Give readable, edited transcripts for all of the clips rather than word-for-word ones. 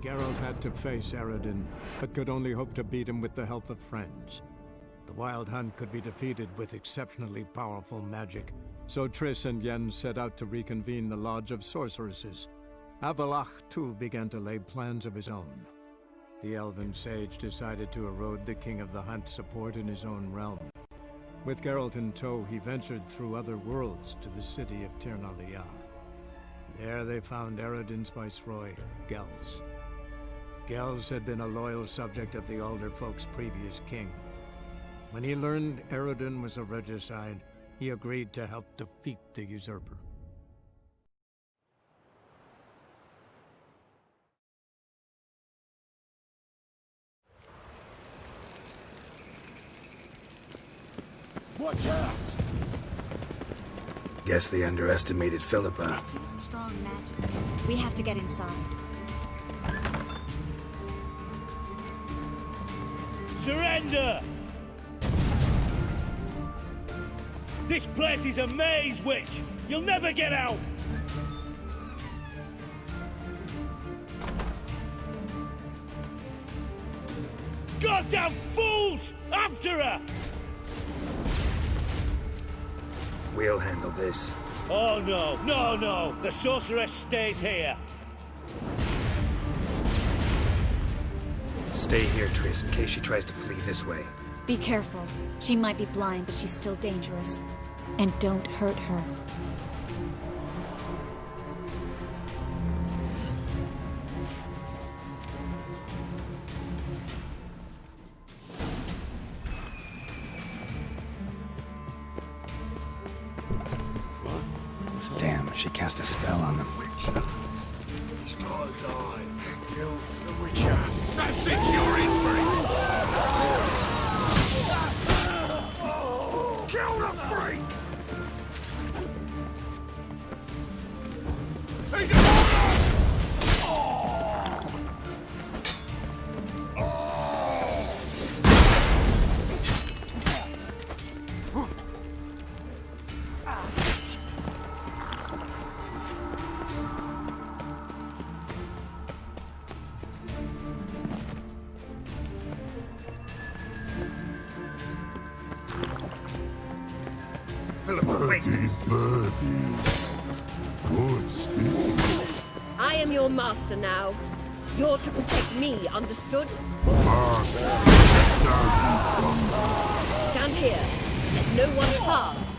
Geralt had to face Eredin, but could only hope to beat him with the help of friends. The Wild Hunt could be defeated with exceptionally powerful magic, so Triss and Yen set out to reconvene the Lodge of Sorceresses. Avallac'h, too, began to lay plans of his own. The elven sage decided to erode the King of the Hunt's support in his own realm. With Geralt in tow, he ventured through other worlds to the city of Tir na Liah. There they found Eredin's viceroy, Gels. Gels had been a loyal subject of the Alderfolk's previous king. When he learned Eredin was a regicide, he agreed to help defeat the usurper. Watch out! Guess they underestimated Philippa. Yes, it's strong magic. We have to get inside. Surrender! This place is a maze, witch! You'll never get out! Goddamn fools! After her! We'll handle this. Oh no, no, no! The sorceress stays here! Stay here, Triss, in case she tries to flee this way. Be careful. She might be blind, but she's still dangerous. And don't hurt her. Damn, she cast a spell on them. He's gotta die. Kill the Witcher. That's it, you're in for it. Kill the freak! He's Philippa, wait! I am your master now. You're to protect me, understood? Stand here. Let no one pass.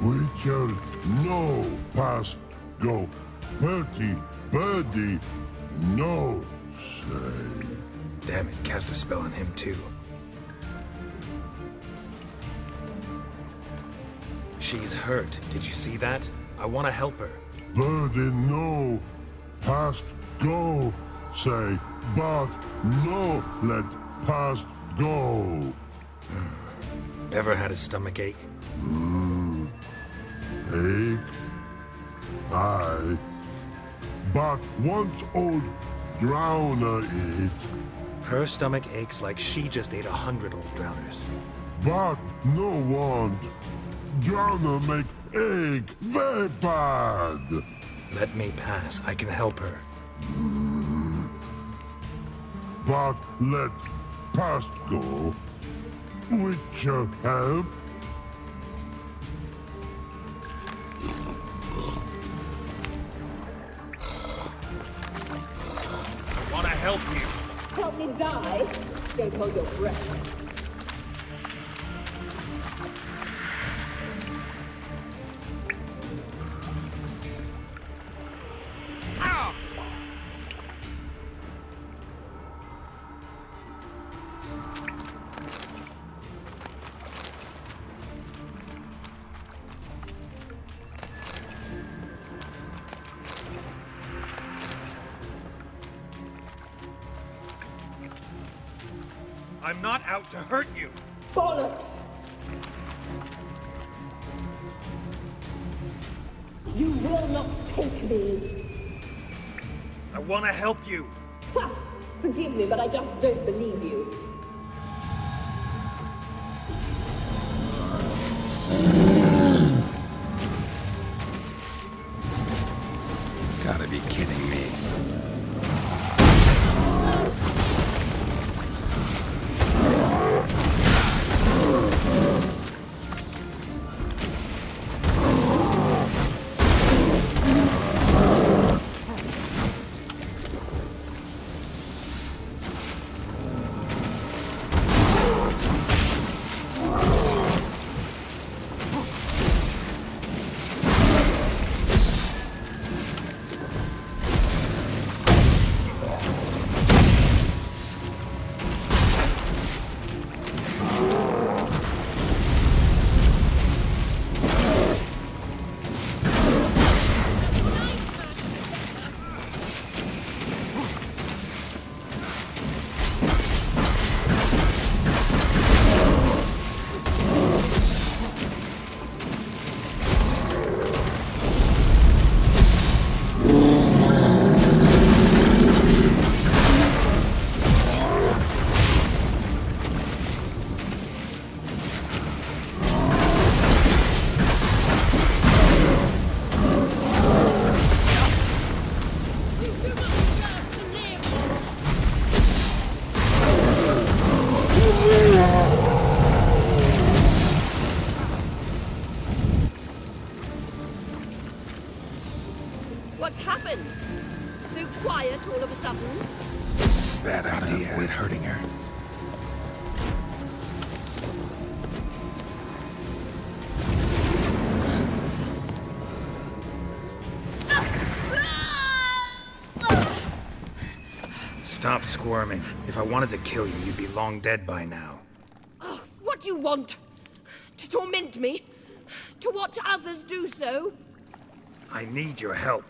Witcher, no past go. Bertie, birdie, no say. Damn it, cast a spell on him too. She's hurt. Did you see that? I want to help her. Birdie, no past go say, but no let past go. Ever had a stomach ache? Ache? Aye. But once old drowner eat. Her stomach aches like she just ate 100 old drowners. But no want. Drowner make ache very bad. Let me pass. I can help her. But let past go. Witcher help. I want to help you. Help me die? Don't hold your breath. I'm not out to hurt you. Bollocks! You will not take me. I want to help you. Ha! Forgive me, but I just don't believe you. hurting her. Stop squirming. If I wanted to kill you, you'd be long dead by now. Oh, what do you want? To torment me? To watch others do so? I need your help.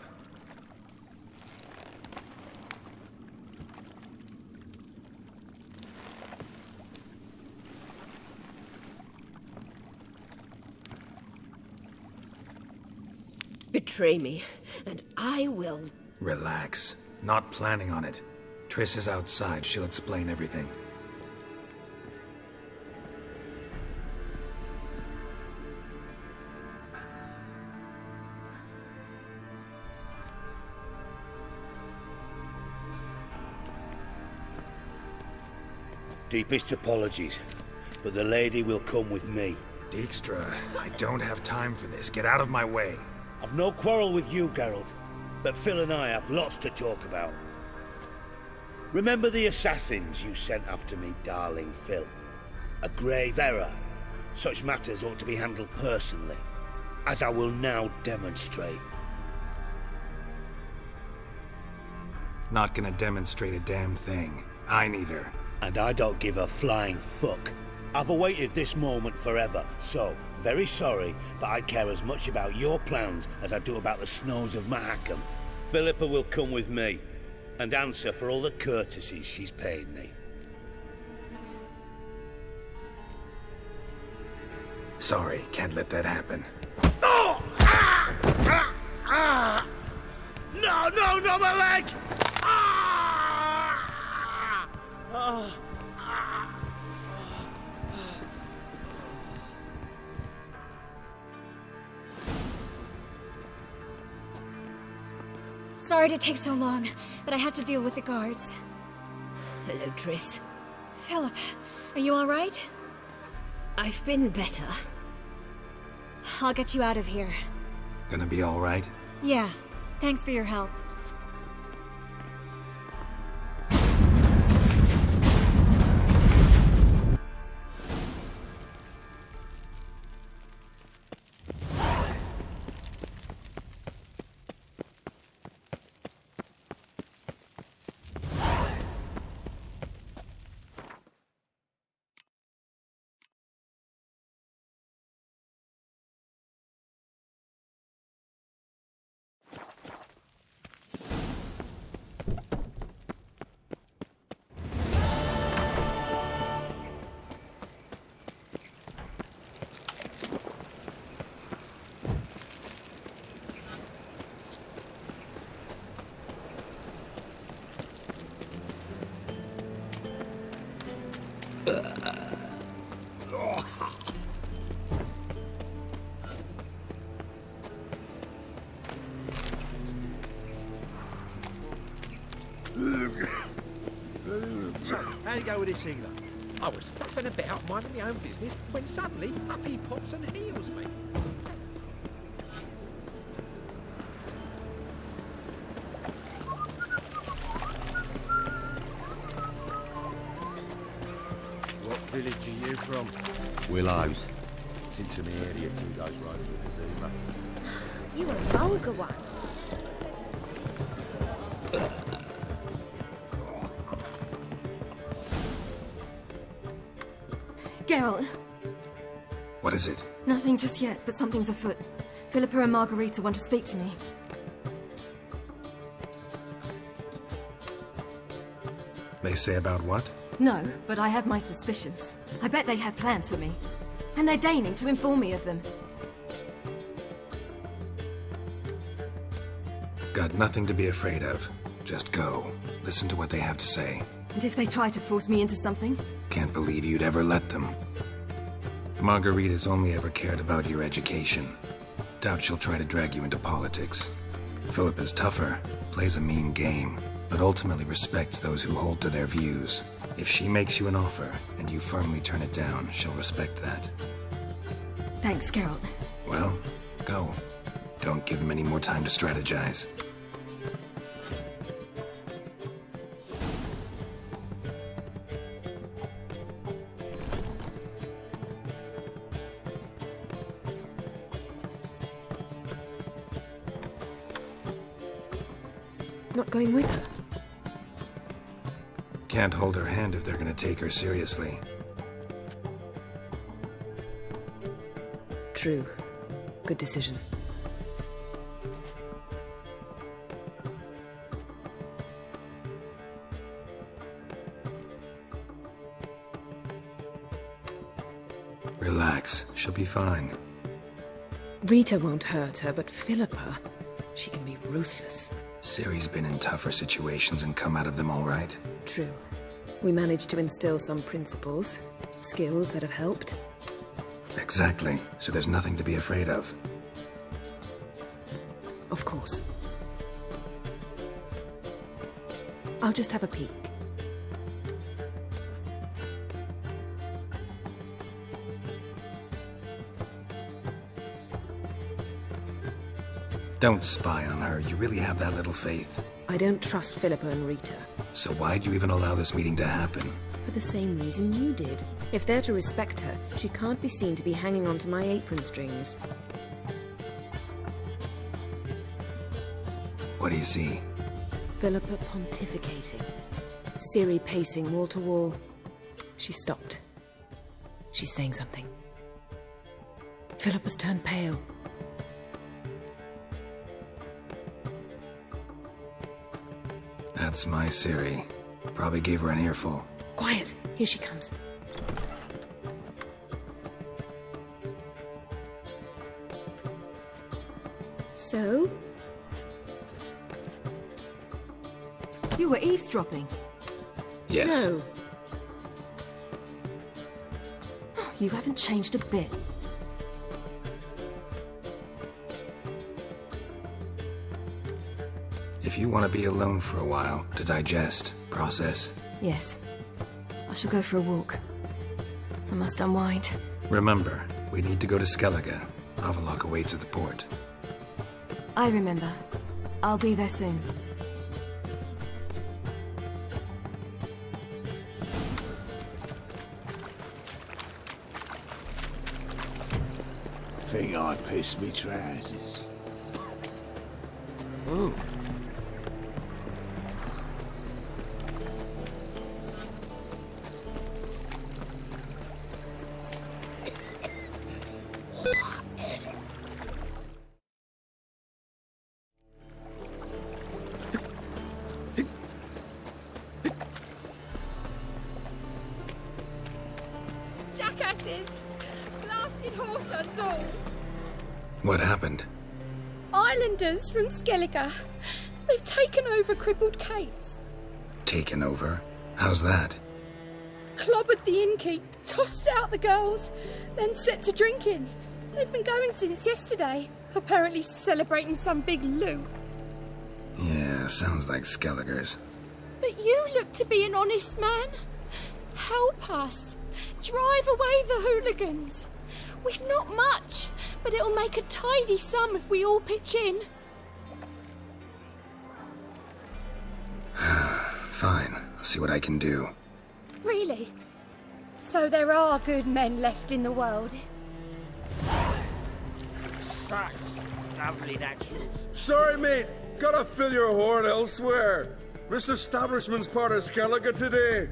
Betray me, and I will. Relax. Not planning on it. Triss is outside. She'll explain everything. Deepest apologies, but the lady will come with me. Dijkstra, I don't have time for this. Get out of my way. I've no quarrel with you, Geralt, but Phil and I have lots to talk about. Remember the assassins you sent after me, darling Phil? A grave error. Such matters ought to be handled personally, as I will now demonstrate. Not gonna demonstrate a damn thing. I need her. And I don't give a flying fuck. I've awaited this moment forever, so, very sorry, but I care as much about your plans as I do about the snows of Mahakam. Philippa will come with me, and answer for all the courtesies she's paid me. Sorry, can't let that happen. Oh! No, no, no, my leg! Sorry to take so long, but I had to deal with the guards. Hello, Triss. Philip, are you all right? I've been better. I'll get you out of here. Gonna be all right? Yeah, thanks for your help. So, how'd it go with this healer? I was faffing about, minding my own business, when suddenly up he pops and heals me. What village are you from? Willows. It's into my area 2 days' road from Zuma. You a vulgar one. Geralt. What is it? Nothing just yet, but something's afoot. Philippa and Margarita want to speak to me. They say about what? No, but I have my suspicions. I bet they have plans for me. And they're deigning to inform me of them. Got nothing to be afraid of. Just go. Listen to what they have to say. And if they try to force me into something? Can't believe you'd ever let them. Margarita's only ever cared about your education. Doubt she'll try to drag you into politics. Philippa's tougher, plays a mean game, but ultimately respects those who hold to their views. If she makes you an offer, and you firmly turn it down, she'll respect that. Thanks, Geralt. Well, go. Don't give him any more time to strategize. Not going with her? Can't hold her hand if they're gonna take her seriously. True. Good decision. Relax, she'll be fine. Rita won't hurt her, but Philippa, she can be ruthless. Ciri's been in tougher situations and come out of them all right. True. We managed to instill some principles, skills that have helped. Exactly, so there's nothing to be afraid of. Of course. I'll just have a peek. Don't spy on her. You really have that little faith. I don't trust Philippa and Rita. So why'd you even allow this meeting to happen? For the same reason you did. If they're to respect her, she can't be seen to be hanging onto my apron strings. What do you see? Philippa pontificating. Ciri pacing wall to wall. She stopped. She's saying something. Philippa's turned pale. That's my Ciri. Probably gave her an earful. Quiet! Here she comes. So? You were eavesdropping. Yes. No. You haven't changed a bit. If you want to be alone for a while, to digest, process. Yes. I shall go for a walk. I must unwind. Remember, we need to go to Skellige. Avallac'h awaits at the port. I remember. I'll be there soon. Think I pissed me trousers. Jackasses! Blasted whoresons all! What happened? Islanders from Skellige. They've taken over crippled Kate's. Taken over? How's that? Clobbered the innkeep, tossed out the girls, then set to drinking. They've been going since yesterday, apparently celebrating some big loot. Yeah, sounds like Skellige's. But you look to be an honest man. Help us. Drive away the hooligans. We've not much, but it'll make a tidy sum if we all pitch in. Fine, I'll see what I can do. Really? So there are good men left in the world? Such lovely naturals. Sorry, mate. Gotta fill your horn elsewhere. This establishment's part of Skellige today.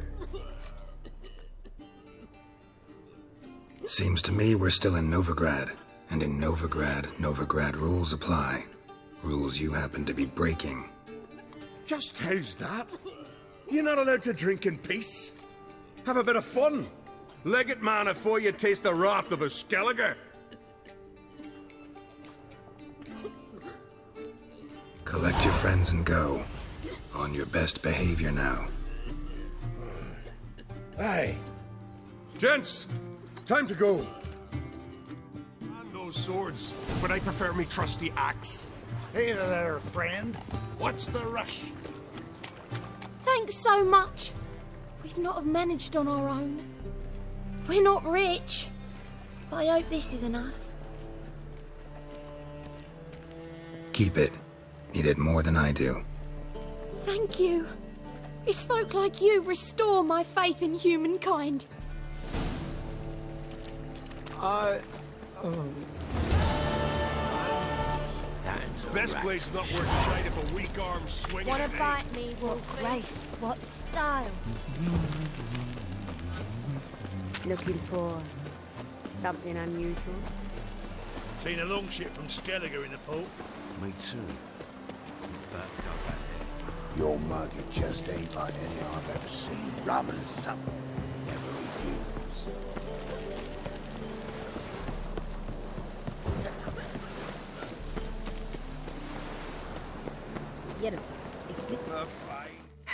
Seems to me we're still in Novigrad. And in Novigrad rules apply. Rules you happen to be breaking. Just how's that? You're not allowed to drink in peace? Have a bit of fun. Leg it, man, before you taste the wrath of a Skellige. Collect your friends and go. On your best behavior now. Aye. Gents, time to go. And those swords, but I prefer me trusty axe. Hey there, friend. What's the rush? Thanks so much. We'd not have managed on our own. We're not rich, but I hope this is enough. Keep it. Need it more than I do. Thank you. It's folk like you restore my faith in humankind. Best blade's not worth shite if a weak arm swinging. Wanna at me. bite me? What grace? What style? Looking for something unusual? Seen a long ship from Skelliger in the port. Me too. But go back there. Your mug, it just ain't like any I've ever seen. Rum and supper. Never refuse.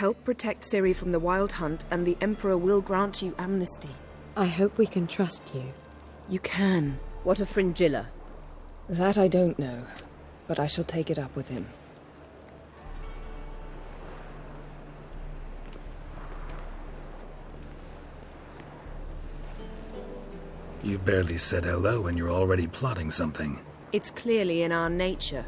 Help protect Ciri from the Wild Hunt, and the Emperor will grant you amnesty. I hope we can trust you. You can. What of Fringilla? That I don't know, but I shall take it up with him. You've barely said hello and you're already plotting something. It's clearly in our nature.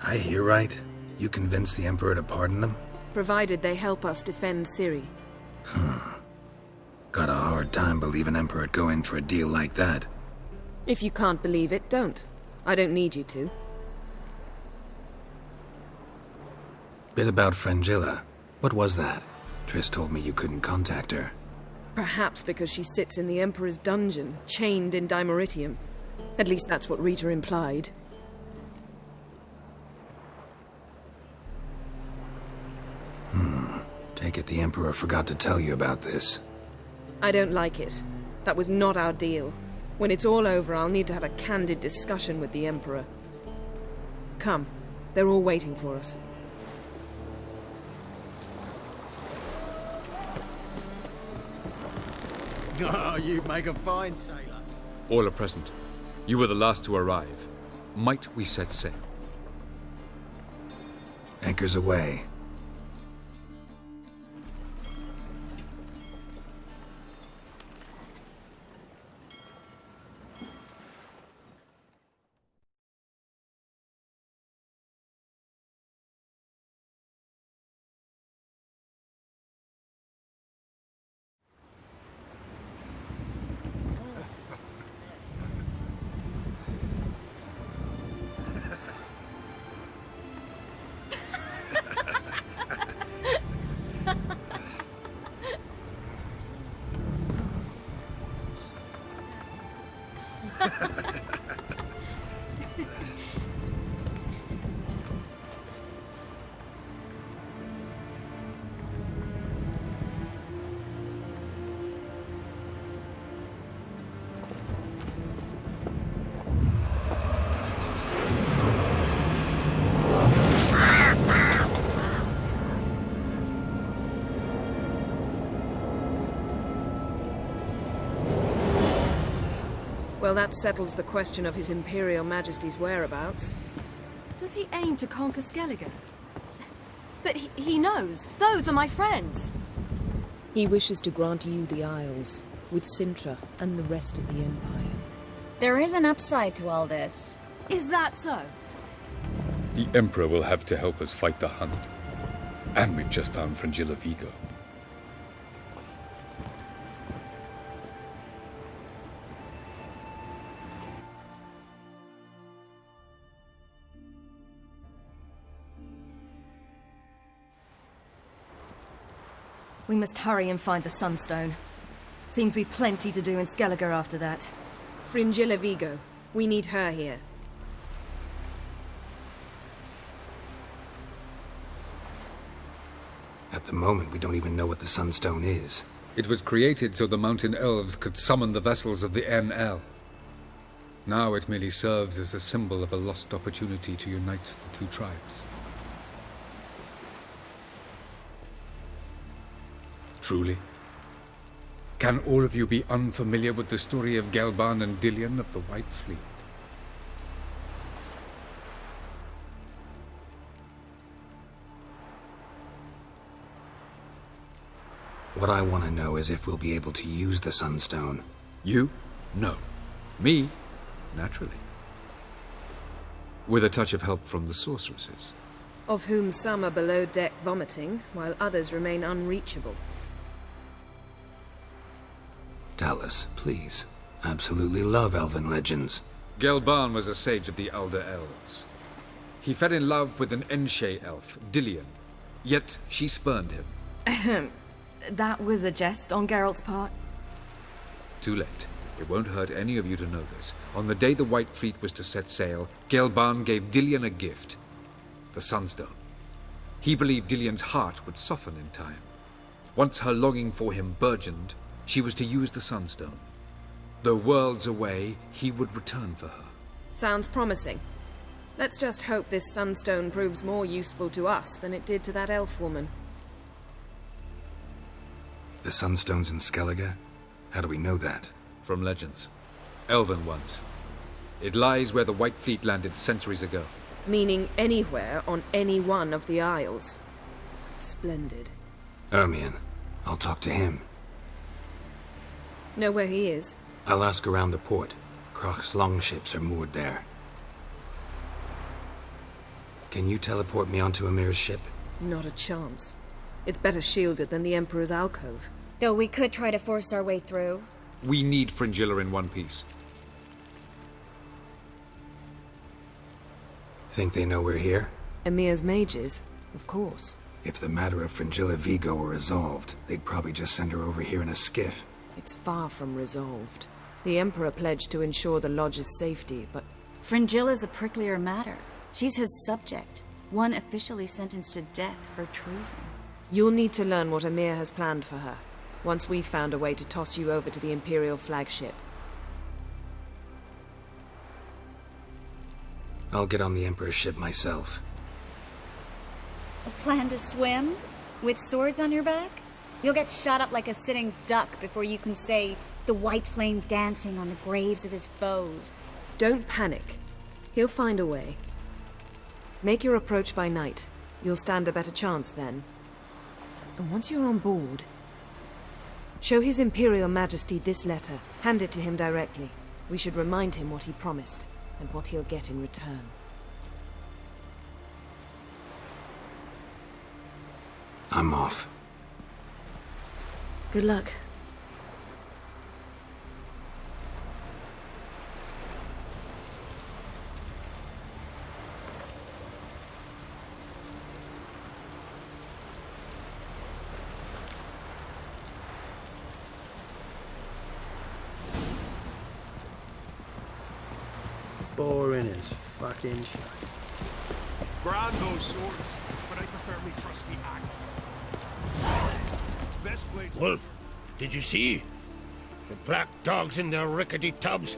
I hear right? You convinced the Emperor to pardon them? Provided they help us defend Ciri. Got a hard time believing Emperor'd go in for a deal like that. If you can't believe it, don't. I don't need you to. Bit about Fringilla. What was that? Triss told me you couldn't contact her. Perhaps because she sits in the Emperor's dungeon, chained in Dimeritium. At least that's what Rita implied. Take it the Emperor forgot to tell you about this. I don't like it. That was not our deal. When it's all over, I'll need to have a candid discussion with the Emperor. Come. They're all waiting for us. Oh, you make a fine sailor. All are present. You were the last to arrive. Might we set sail? Anchors away. Well, that settles the question of His Imperial Majesty's whereabouts. Does he aim to conquer Skelliger? But he knows. Those are my friends. He wishes to grant you the Isles, with Cintra and the rest of the Empire. There is an upside to all this. Is that so? The Emperor will have to help us fight the Hunt. And we've just found Fringilla Vigo. We must hurry and find the Sunstone. Seems we've plenty to do in Skelliger after that. Fringilla Vigo. We need her here. At the moment, we don't even know what the Sunstone is. It was created so the Mountain Elves could summon the vessels of the NL. Now it merely serves as a symbol of a lost opportunity to unite the two tribes. Truly? Can all of you be unfamiliar with the story of Gelban and Dillion of the White Fleet? What I want to know is if we'll be able to use the Sunstone. You? No. Me? Naturally. With a touch of help from the sorceresses. Of whom some are below deck vomiting, while others remain unreachable. Tell us, please. Absolutely love elven legends. Gelban was a sage of the Elder Elves. He fell in love with an Enshe elf, Dillion, yet she spurned him. That was a jest on Geralt's part? Too late. It won't hurt any of you to know this. On the day the White Fleet was to set sail, Gelban gave Dillion a gift. The Sunstone. He believed Dillion's heart would soften in time. Once her longing for him burgeoned, she was to use the Sunstone. Though worlds away, he would return for her. Sounds promising. Let's just hope this Sunstone proves more useful to us than it did to that elf woman. The Sunstone's in Skellige? How do we know that? From legends. Elven ones. It lies where the White Fleet landed centuries ago. Meaning anywhere on any one of the Isles. Splendid. Ermion. I'll talk to him. Know where he is? I'll ask around the port. Crach's longships are moored there. Can you teleport me onto Ymir's ship? Not a chance. It's better shielded than the Emperor's alcove. Though we could try to force our way through. We need Fringilla in one piece. Think they know we're here? Ymir's mages, of course. If the matter of Fringilla Vigo were resolved, they'd probably just send her over here in a skiff. It's far from resolved. The Emperor pledged to ensure the Lodge's safety, but... Fringilla's a pricklier matter. She's his subject, one officially sentenced to death for treason. You'll need to learn what Ymir has planned for her, once we've found a way to toss you over to the Imperial flagship. I'll get on the Emperor's ship myself. A plan to swim? With swords on your back? You'll get shot up like a sitting duck before you can say the white flame dancing on the graves of his foes. Don't panic. He'll find a way. Make your approach by night. You'll stand a better chance then. And once you're on board, show His Imperial Majesty this letter. Hand it to him directly. We should remind him what he promised, and what he'll get in return. I'm off. Good luck. Boring as fucking shit. Grand those swords, but I prefer me trusty axe. Best blades. Wolf, did you see? The black dogs in their rickety tubs.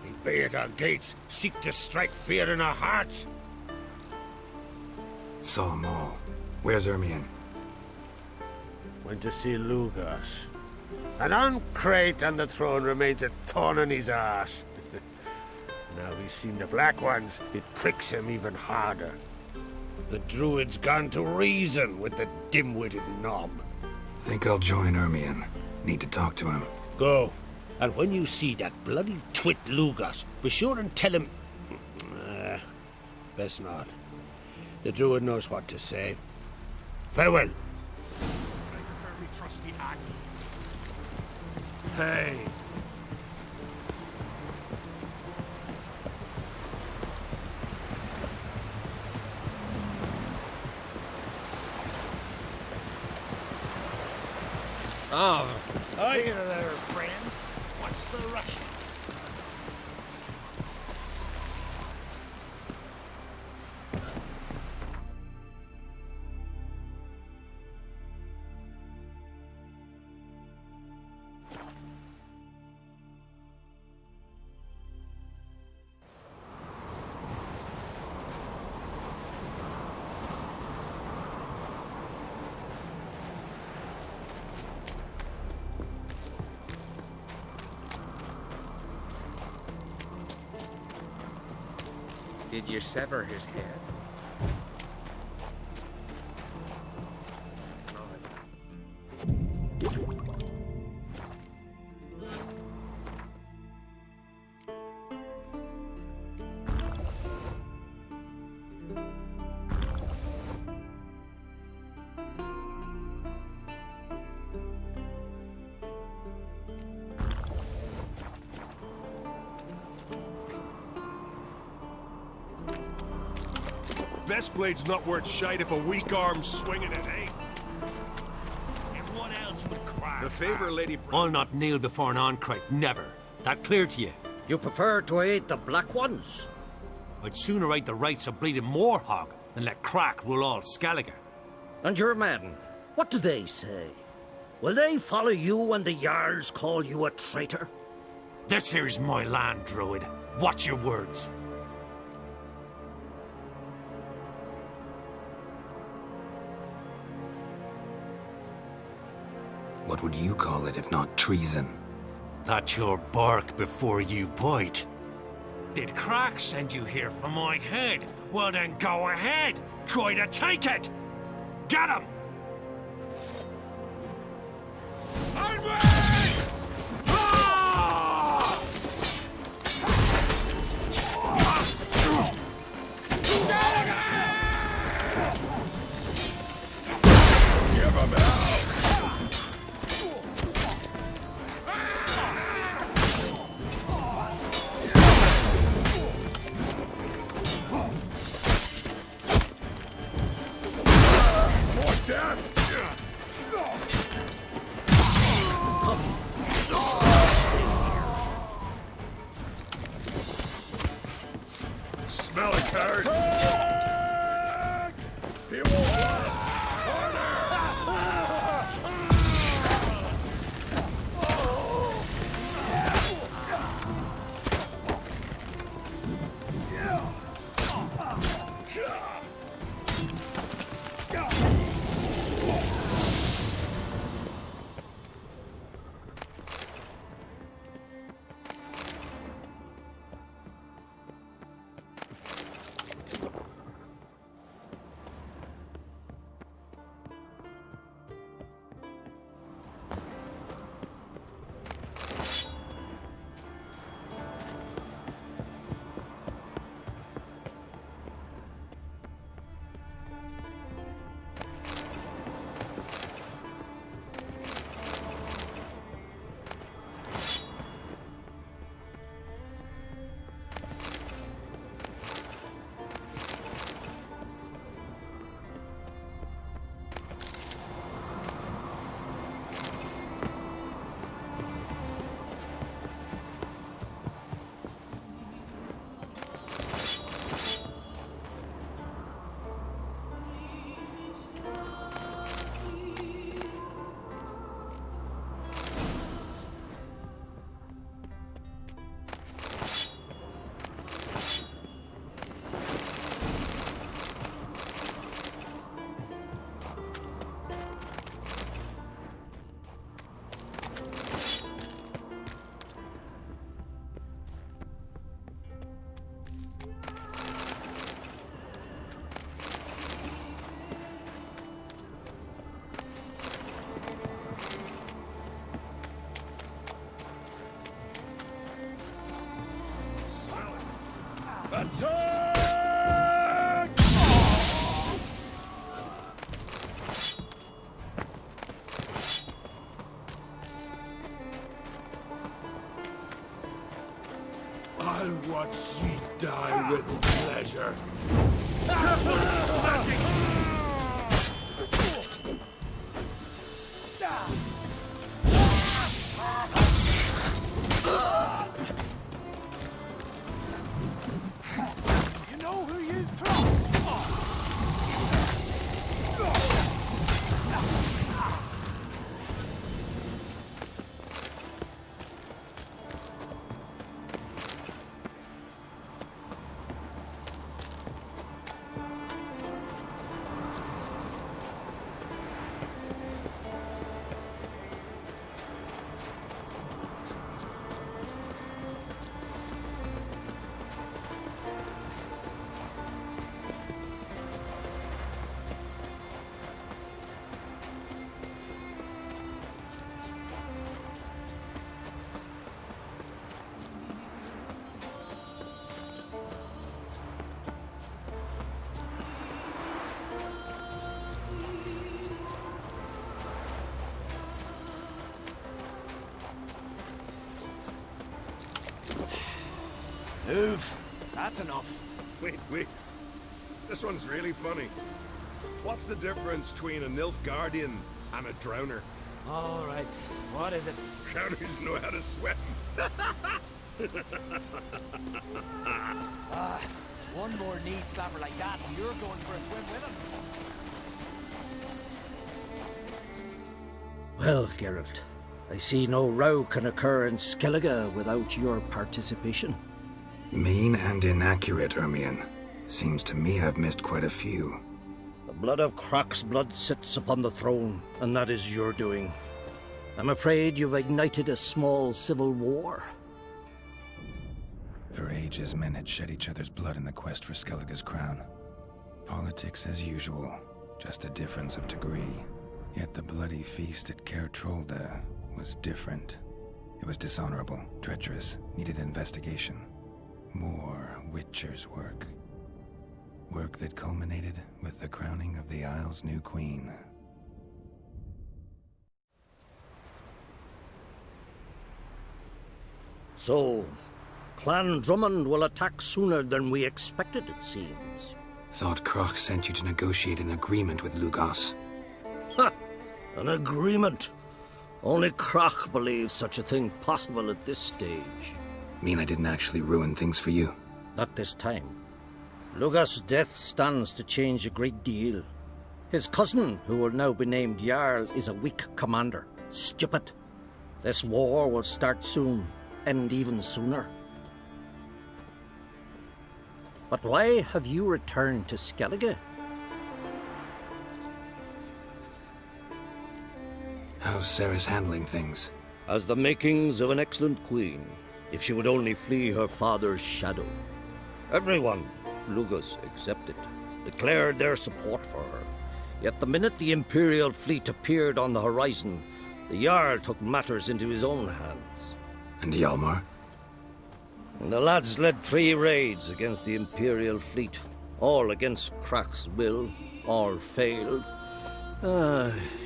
They bay at our gates, seek to strike fear in our hearts. Saw them all. Where's Ermion? Went to see Lugas. And on Crate on the throne remains a thorn in his arse. Now he's seen the Black Ones, it pricks him even harder. The Druid's gone to reason with the dim-witted knob. Think I'll join Ermion. Need to talk to him. Go. And when you see that bloody twit Lugas, be sure and tell him... best not. The Druid knows what to say. Farewell. I prefer me trusty axe. Hey. Oh. Hey there, friend. What's the rush? Did you sever his head? Best blade's not worth shite if a weak arm's swinging it, eh? And what else would crack? The favor, Lady... I'll not kneel before an Arncrake, never. That clear to you? You prefer to aid the Black Ones? I'd sooner aid the rights of bleeding Morhog than let Crack rule all Skellige. And your men, what do they say? Will they follow you when the Jarls call you a traitor? This here's my land, Druid. Watch your words. What would you call it if not treason? That's your bark before you bite. Did Crack send you here for my head? Well then go ahead. Try to take it. Get him! Smell it, coward! He won't last! I'll watch ye die with pleasure. You know who you've crossed? Move. That's enough. Wait. This one's really funny. What's the difference between a Nilfgaardian and a drowner? All right, what is it? Drowners know how to swim. One more knee slapper like that, and you're going for a swim with him. Well, Geralt, I see no row can occur in Skellige without your participation. Mean and inaccurate, Ermion. Seems to me I've missed quite a few. The blood of Crach's blood sits upon the throne, and that is your doing. I'm afraid you've ignited a small civil war. For ages, men had shed each other's blood in the quest for Skellige's crown. Politics as usual, just a difference of degree. Yet the bloody feast at Caer Trolda was different. It was dishonorable, treacherous, needed investigation. More Witcher's work. Work that culminated with the crowning of the Isle's new queen. So, Clan Drummond will attack sooner than we expected, it seems. Thought Crach sent you to negotiate an agreement with Lugos. Ha! An agreement? Only Crach believes such a thing possible at this stage. Mean I didn't actually ruin things for you? Not this time. Lugos' death stands to change a great deal. His cousin, who will now be named Jarl, is a weak commander. Stupid. This war will start soon, end even sooner. But why have you returned to Skellige? How's Cerys handling things? Has the makings of an excellent queen, if she would only flee her father's shadow. Everyone, Lugos excepted, declared their support for her. Yet the minute the Imperial fleet appeared on the horizon, the Jarl took matters into his own hands. And Hjalmar? The lads led 3 raids against the Imperial fleet, all against Crach's will, all failed.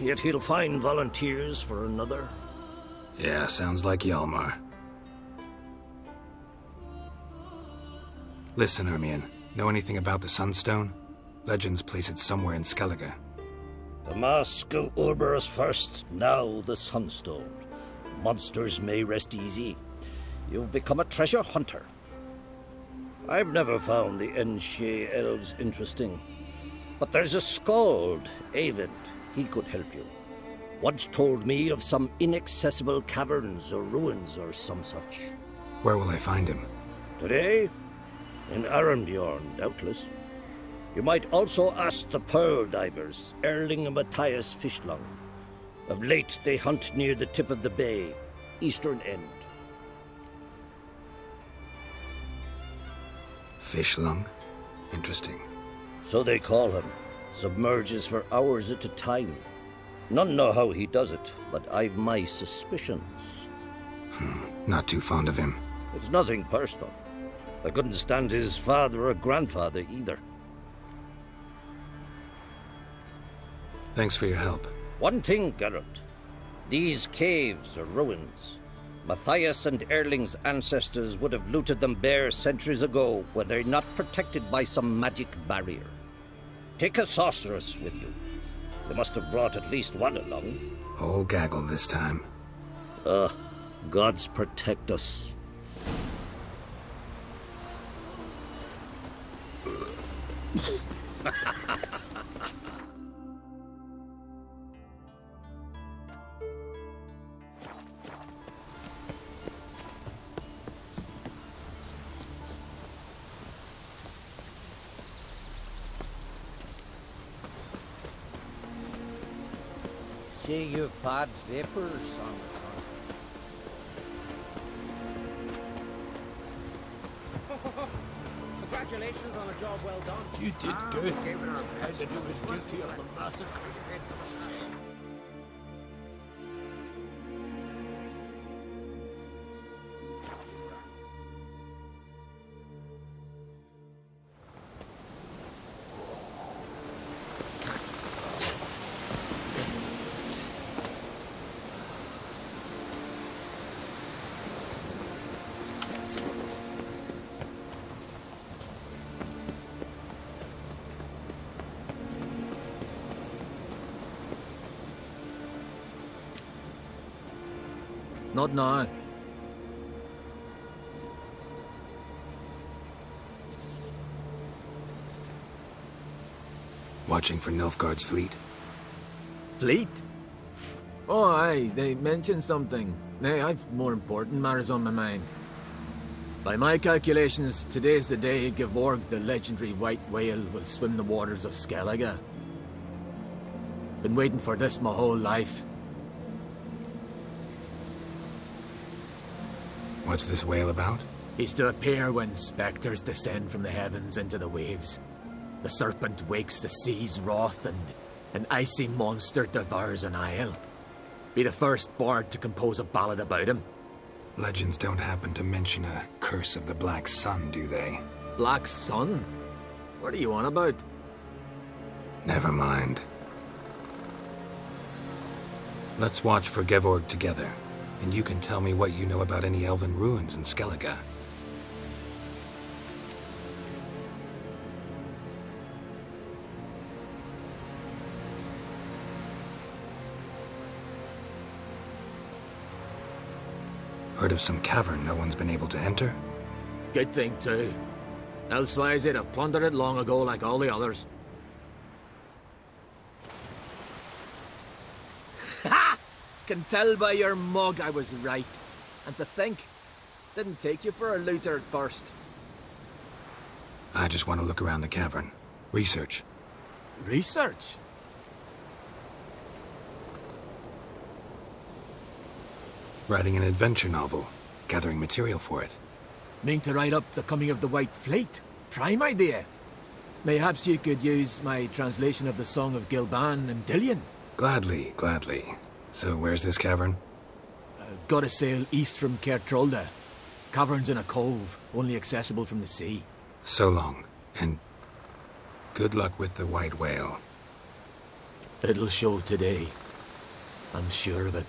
Yet he'll find volunteers for another. Yeah, sounds like Hjalmar. Listen, Ermion, know anything about the Sunstone? Legends place it somewhere in Skellige. The Mask of Urberus first, now the Sunstone. Monsters may rest easy. You've become a treasure hunter. I've never found the Enshe elves interesting. But there's a skald, Eyvind. He could help you. Once told me of some inaccessible caverns or ruins or some such. Where will I find him? Today? In Arenbjorn, doubtless. You might also ask the Pearl Divers, Erling and Matthias Fishlung. Of late, they hunt near the tip of the bay, eastern end. Fishlung? Interesting. So they call him. Submerges for hours at a time. None know how he does it, but I've my suspicions. Not too fond of him. It's nothing personal. I couldn't stand his father or grandfather either. Thanks for your help. One thing, Geralt. These caves are ruins. Matthias and Erling's ancestors would have looted them bare centuries ago were they not protected by some magic barrier. Take a sorceress with you. You must have brought at least one along. Whole gaggle this time. Gods protect us. See you've had vapors on the front. Congratulations on a job well done. You did good. Had to do was guilty of the massacre. Not now. Watching for Nilfgaard's fleet? Fleet? Oh, aye, they mentioned something. Nay, I've more important matters on my mind. By my calculations, today's the day Gevorg, the legendary white whale, will swim the waters of Skellige. Been waiting for this my whole life. What's this whale about? He's to appear when spectres descend from the heavens into the waves. The serpent wakes the sea's wrath and an icy monster devours an isle. Be the first bard to compose a ballad about him. Legends don't happen to mention a curse of the Black Sun, do they? Black Sun? What are you on about? Never mind. Let's watch for Gevorg together, and you can tell me what you know about any elven ruins in Skellige. Heard of some cavern no one's been able to enter? Good thing, too. Elsewise, they'd have plundered it long ago like all the others. Ha! Can tell by your mug I was right. And to think, didn't take you for a looter at first. I just want to look around the cavern. Research. Research? Writing an adventure novel. Gathering material for it. Mean to write up the coming of the White Fleet? Prime idea. Mayhaps you could use my translation of the Song of Gilban and Dillion. Gladly, gladly. So where's this cavern? Gotta sail east from Kertrolda. Cavern's in a cove, only accessible from the sea. So long, and good luck with the white whale. It'll show today. I'm sure of it.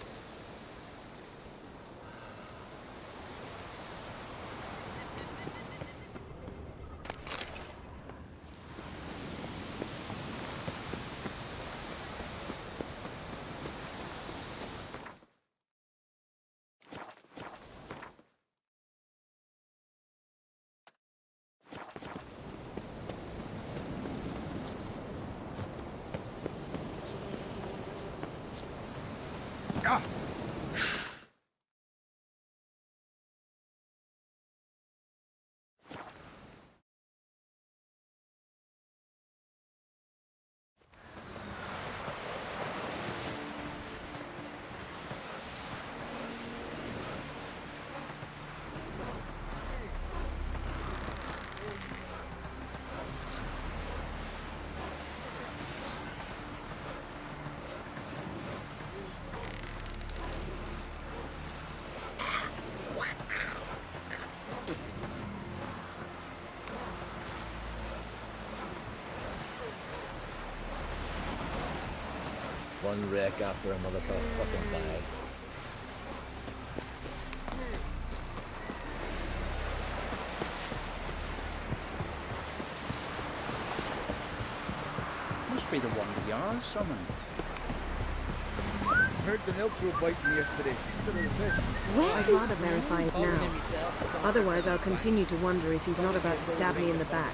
One wreck after another till I fucking die. Must be the one the Jarl summoned. Heard the nymphs were biting yesterday instead of the fish. I'd rather verify it now. Otherwise, I'll continue to wonder if he's not about to stab me in the back.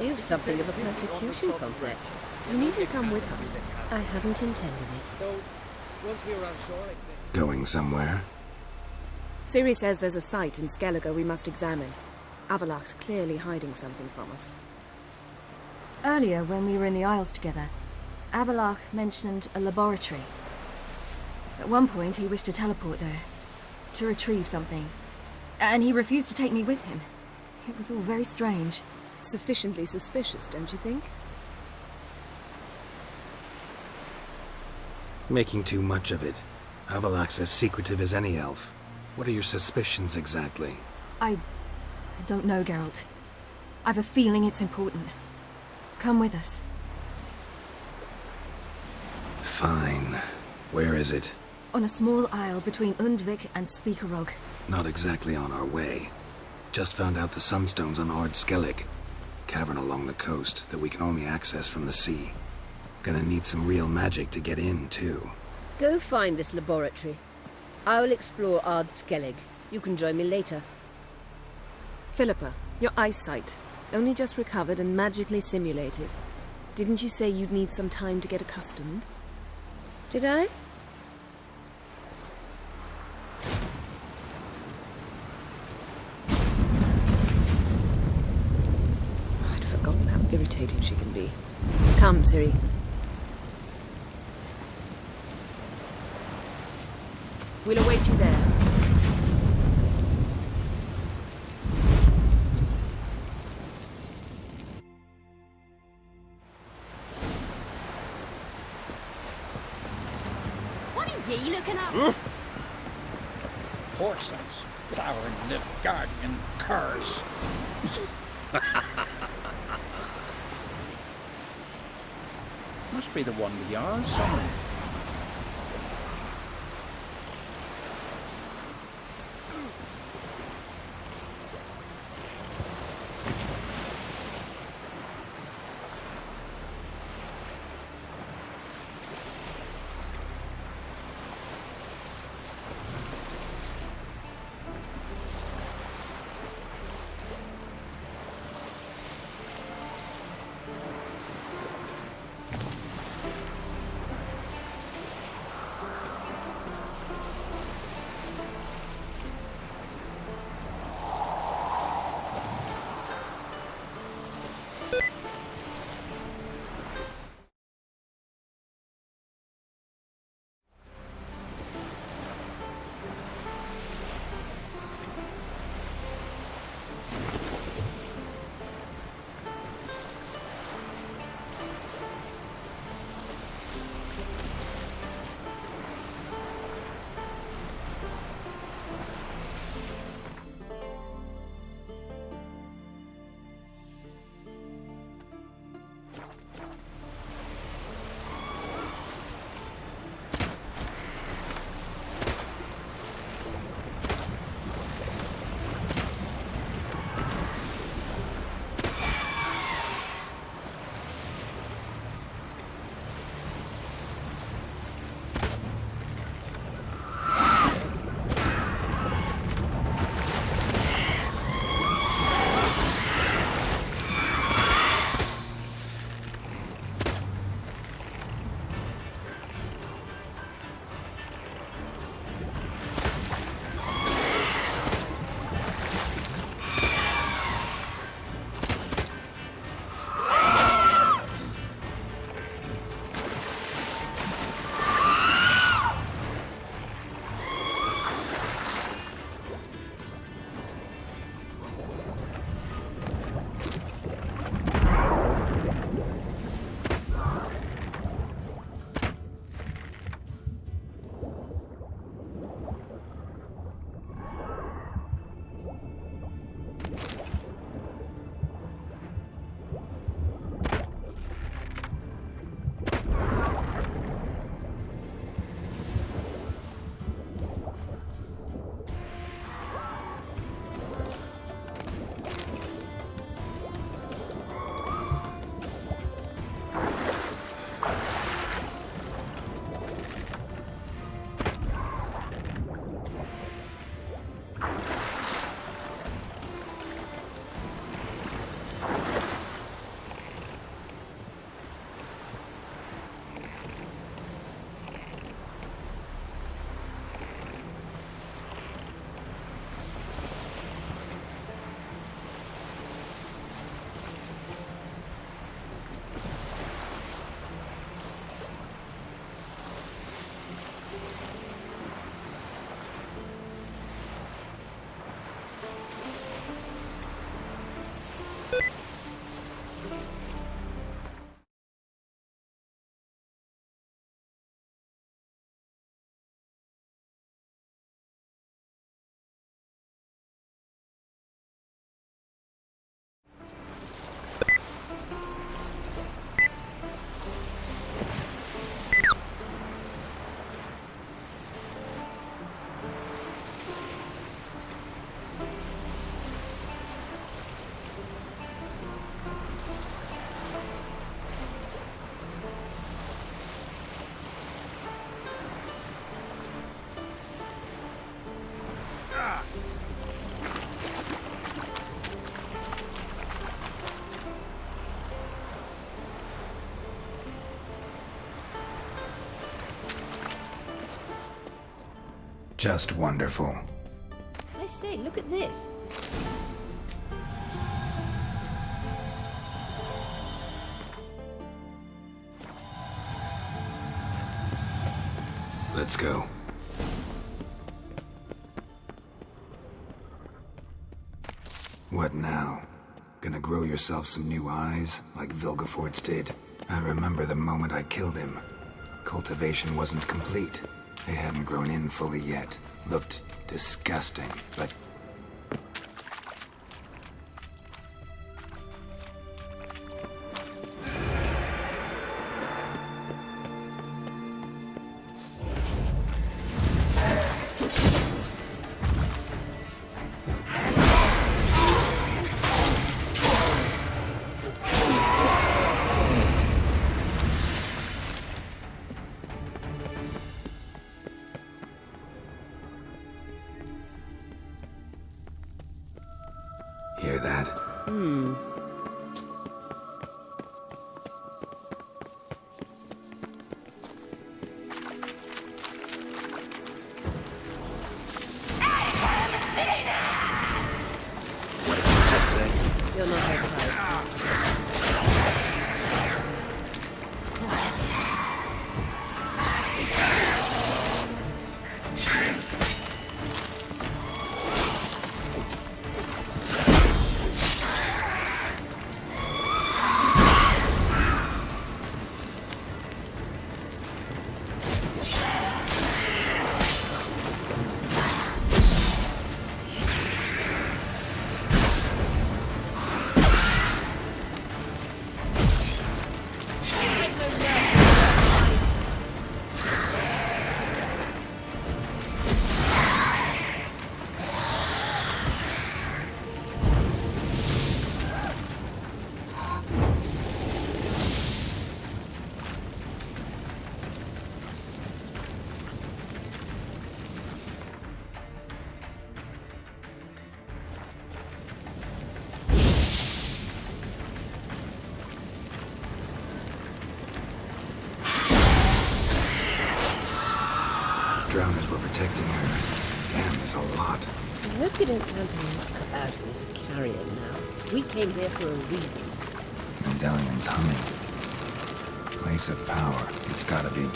You've something of a persecution complex. You needn't come with us. I hadn't intended it. Once we were on shore, I think. Going somewhere? Ciri says there's a site in Skellige we must examine. Avalach's clearly hiding something from us. Earlier, when we were in the Isles together, Avalach mentioned a laboratory. At one point, he wished to teleport there, to retrieve something. And he refused to take me with him. It was all very strange. Sufficiently suspicious, don't you think? Making too much of it. Avalach's as secretive as any elf. What are your suspicions exactly? I don't know, Geralt. I've a feeling it's important. Come with us. Fine. Where is it? On a small isle between Undvik and Speakerog. Not exactly on our way. Just found out the Sunstone's on Ard Skellig. Cavern along the coast that we can only access from the sea. Gonna need some real magic to get in, too. Go find this laboratory. I'll explore Ard Skellig. You can join me later. Philippa, your eyesight. Only just recovered and magically simulated. Didn't you say you'd need some time to get accustomed? Did I? I'd forgotten how irritating she can be. Come, Ciri. We'll await you there. What are ye looking at? Horses devouring Nilfgaardian curs. Must be the one with yards somewhere. Just wonderful. I say, look at this. Let's go. What now? Gonna grow yourself some new eyes, like Vilgefortz did? I remember the moment I killed him. Cultivation wasn't complete. They hadn't grown in fully yet. Looked disgusting, but... Hear that? You're not overpowered. Drowners were protecting her. Damn, there's a lot. I hope you don't plan to knock her out in this carrier now. We came here for a reason. Medallion's humming. Place of power. It's gotta be.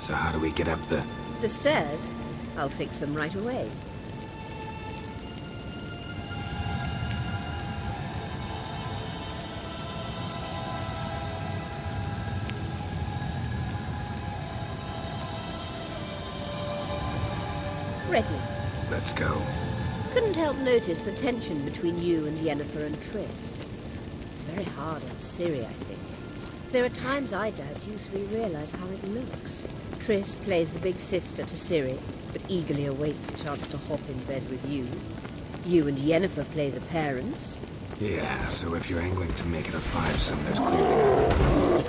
So how do we get up the... The stairs? I'll fix them right away. Ready. Let's go. Couldn't help notice the tension between you and Yennefer and Triss. It's very hard on Ciri, I think. There are times I doubt you three realize how it looks. Triss plays the big sister to Ciri, but eagerly awaits a chance to hop in bed with you. You and Yennefer play the parents. Yeah, so if you're angling to make it a fivesome, there's clearly no...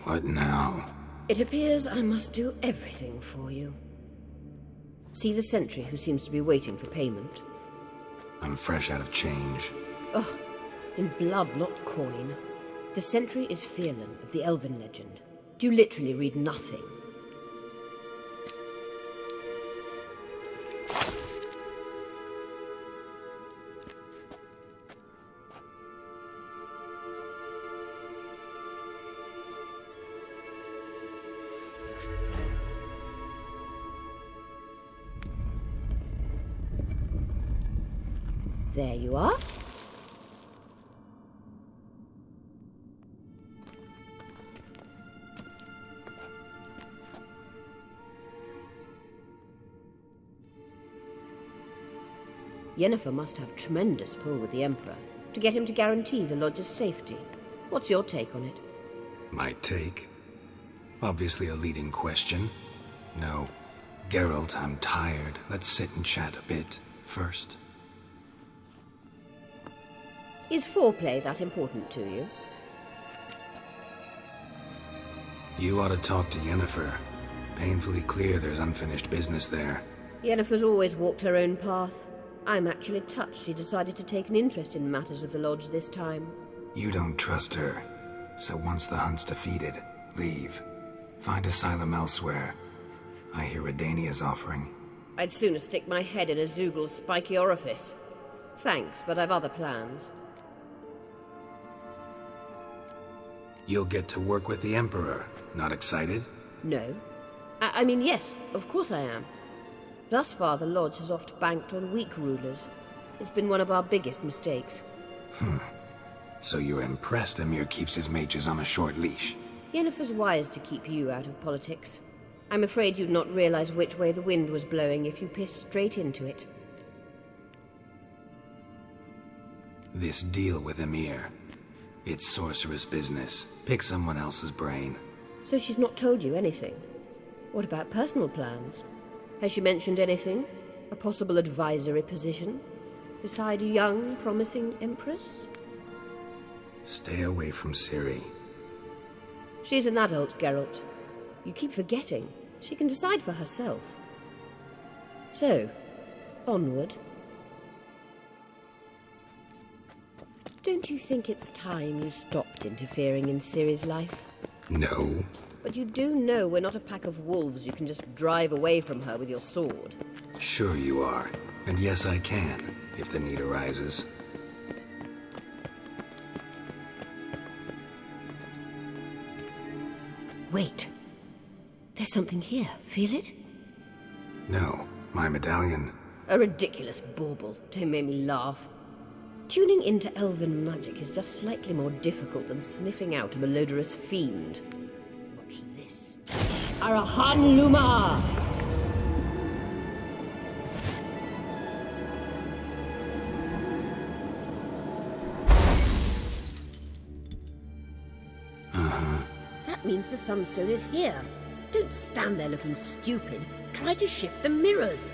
What now? It appears I must do everything for you. See the sentry who seems to be waiting for payment? I'm fresh out of change. Oh, in blood, not coin. The sentry is Fierlan of the Elven legend. Do you literally read nothing? There you are. Yennefer must have tremendous pull with the Emperor to get him to guarantee the Lodge's safety. What's your take on it? My take? Obviously a leading question. No. Geralt, I'm tired. Let's sit and chat a bit first. Is foreplay that important to you? You ought to talk to Yennefer. Painfully clear there's unfinished business there. Yennefer's always walked her own path. I'm actually touched she decided to take an interest in matters of the Lodge this time. You don't trust her. So once the hunt's defeated, leave. Find asylum elsewhere. I hear Redania's offering. I'd sooner stick my head in a Zoogl's spiky orifice. Thanks, but I've other plans. You'll get to work with the Emperor. Not excited? No. I mean, yes, of course I am. Thus far, the Lodge has oft banked on weak rulers. It's been one of our biggest mistakes. So you're impressed Emhyr keeps his mages on a short leash? Yennefer's wise to keep you out of politics. I'm afraid you'd not realize which way the wind was blowing if you pissed straight into it. This deal with Emhyr. It's sorceress business. Pick someone else's brain. So she's not told you anything? What about personal plans? Has she mentioned anything? A possible advisory position? Beside a young, promising Empress? Stay away from Ciri. She's an adult, Geralt. You keep forgetting. She can decide for herself. So, onward. Don't you think it's time you stopped interfering in Ciri's life? No. But you do know we're not a pack of wolves you can just drive away from her with your sword. Sure you are. And yes, I can, if the need arises. Wait. There's something here. Feel it? No, my medallion. A ridiculous bauble. Don't make me laugh. Tuning into elven magic is just slightly more difficult than sniffing out a malodorous fiend. Watch this. Arahan Luma! That means the Sunstone is here. Don't stand there looking stupid. Try to shift the mirrors.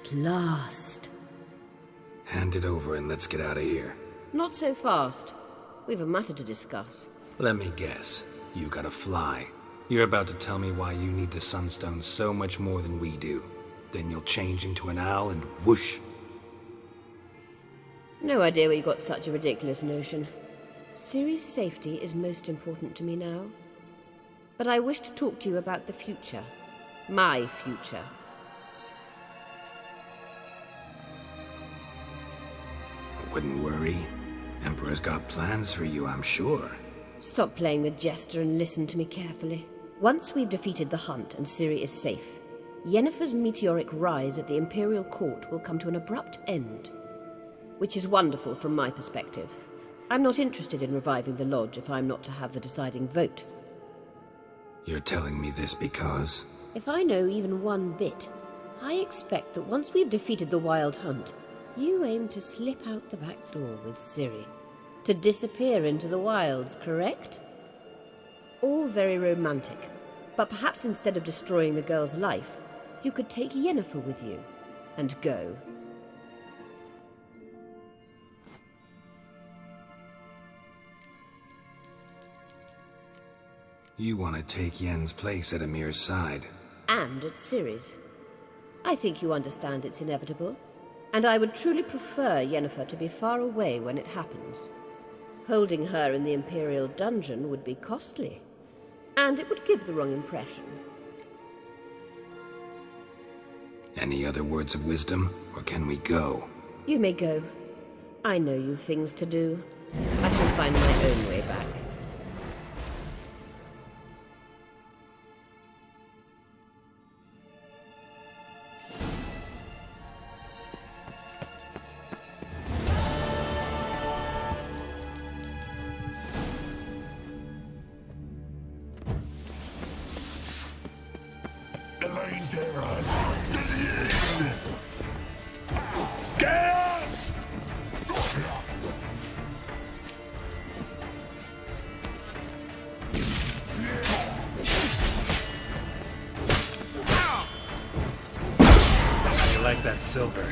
At last. Hand it over and let's get out of here. Not so fast. We've a matter to discuss. Let me guess. You gotta fly. You're about to tell me why you need the Sunstone so much more than we do. Then you'll change into an owl and whoosh. No idea where you got such a ridiculous notion. Ciri's safety is most important to me now. But I wish to talk to you about the future. My future. Wouldn't worry. Emperor's got plans for you, I'm sure. Stop playing the jester and listen to me carefully. Once we've defeated the hunt and Ciri is safe, Yennefer's meteoric rise at the Imperial Court will come to an abrupt end. Which is wonderful from my perspective. I'm not interested in reviving the Lodge if I'm not to have the deciding vote. You're telling me this because... If I know even one bit, I expect that once we've defeated the Wild Hunt, you aim to slip out the back door with Ciri. To disappear into the wilds, correct? All very romantic. But perhaps instead of destroying the girl's life, you could take Yennefer with you and go. You want to take Yen's place at Amir's side. And at Ciri's. I think you understand it's inevitable, and I would truly prefer Yennefer to be far away when it happens. Holding her in the Imperial dungeon would be costly, and it would give the wrong impression. Any other words of wisdom, or can we go? You may go. I know you've things to do. I shall find my own way back. Like that silver.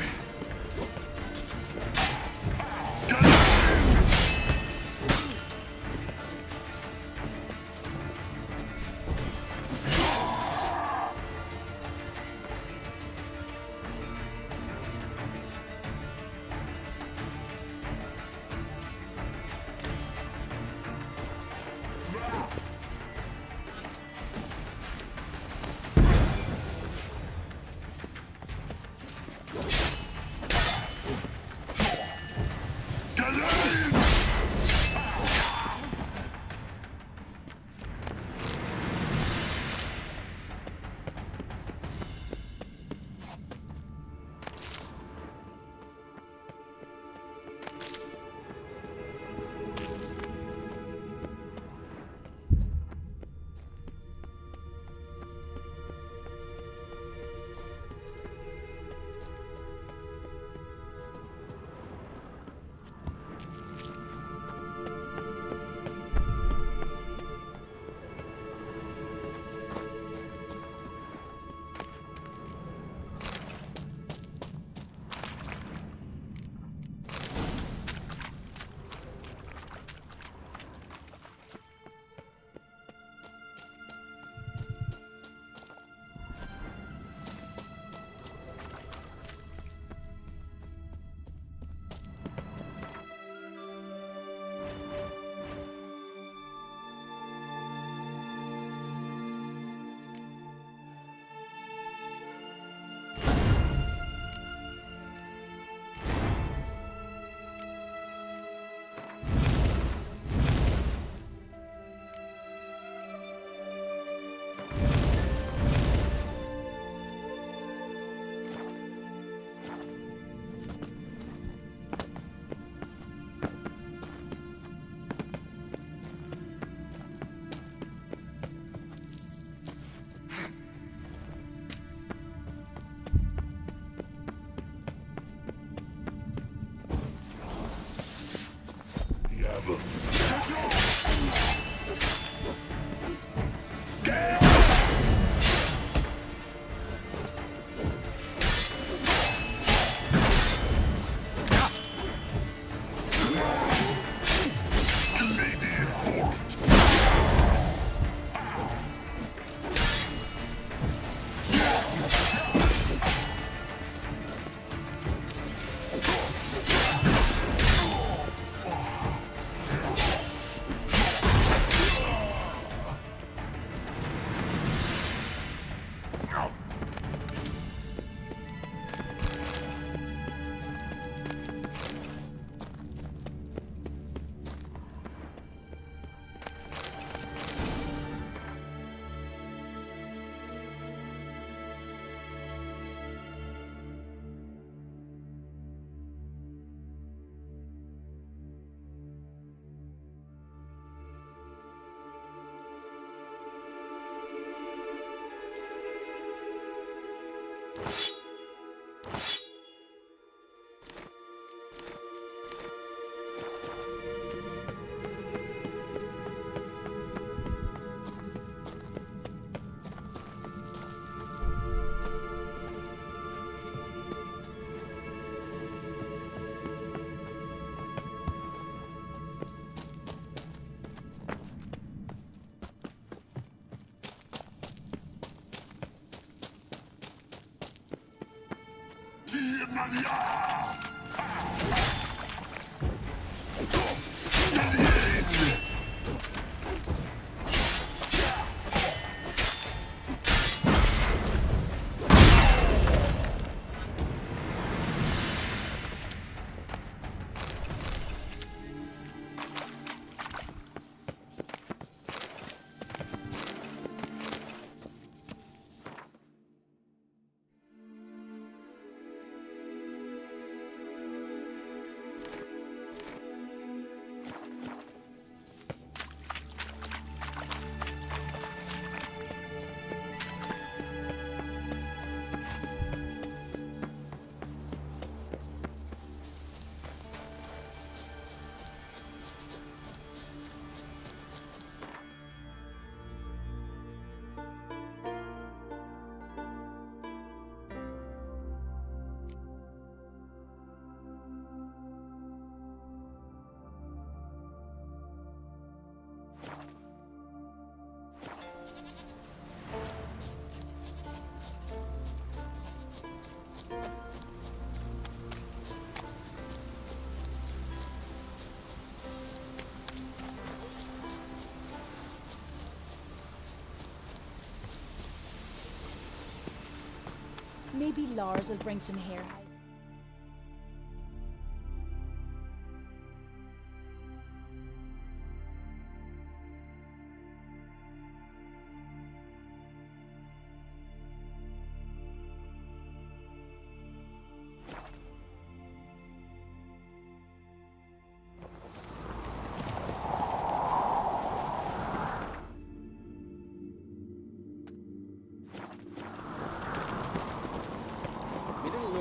Maybe Lars will bring some hair.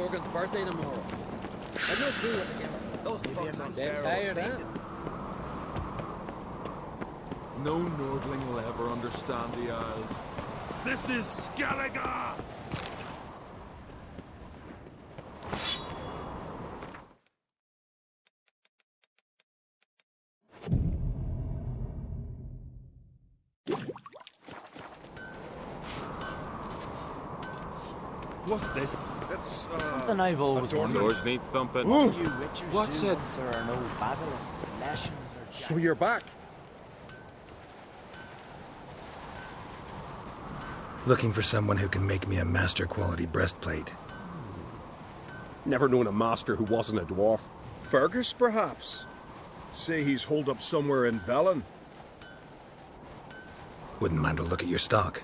Morgan's birthday tomorrow. I've no clue what to give her. Those fucks are dead tired, huh? No Nordling will ever understand the Isles. This is Skellige! What's this? It's, something I've always wondered. Doors need thumping. What do you witchers What's do it? once there are no basilisks, lashings, or So you're back? Looking for someone who can make me a master quality breastplate. Never known a master who wasn't a dwarf. Fergus, perhaps? Say he's holed up somewhere in Velen. Wouldn't mind a look at your stock.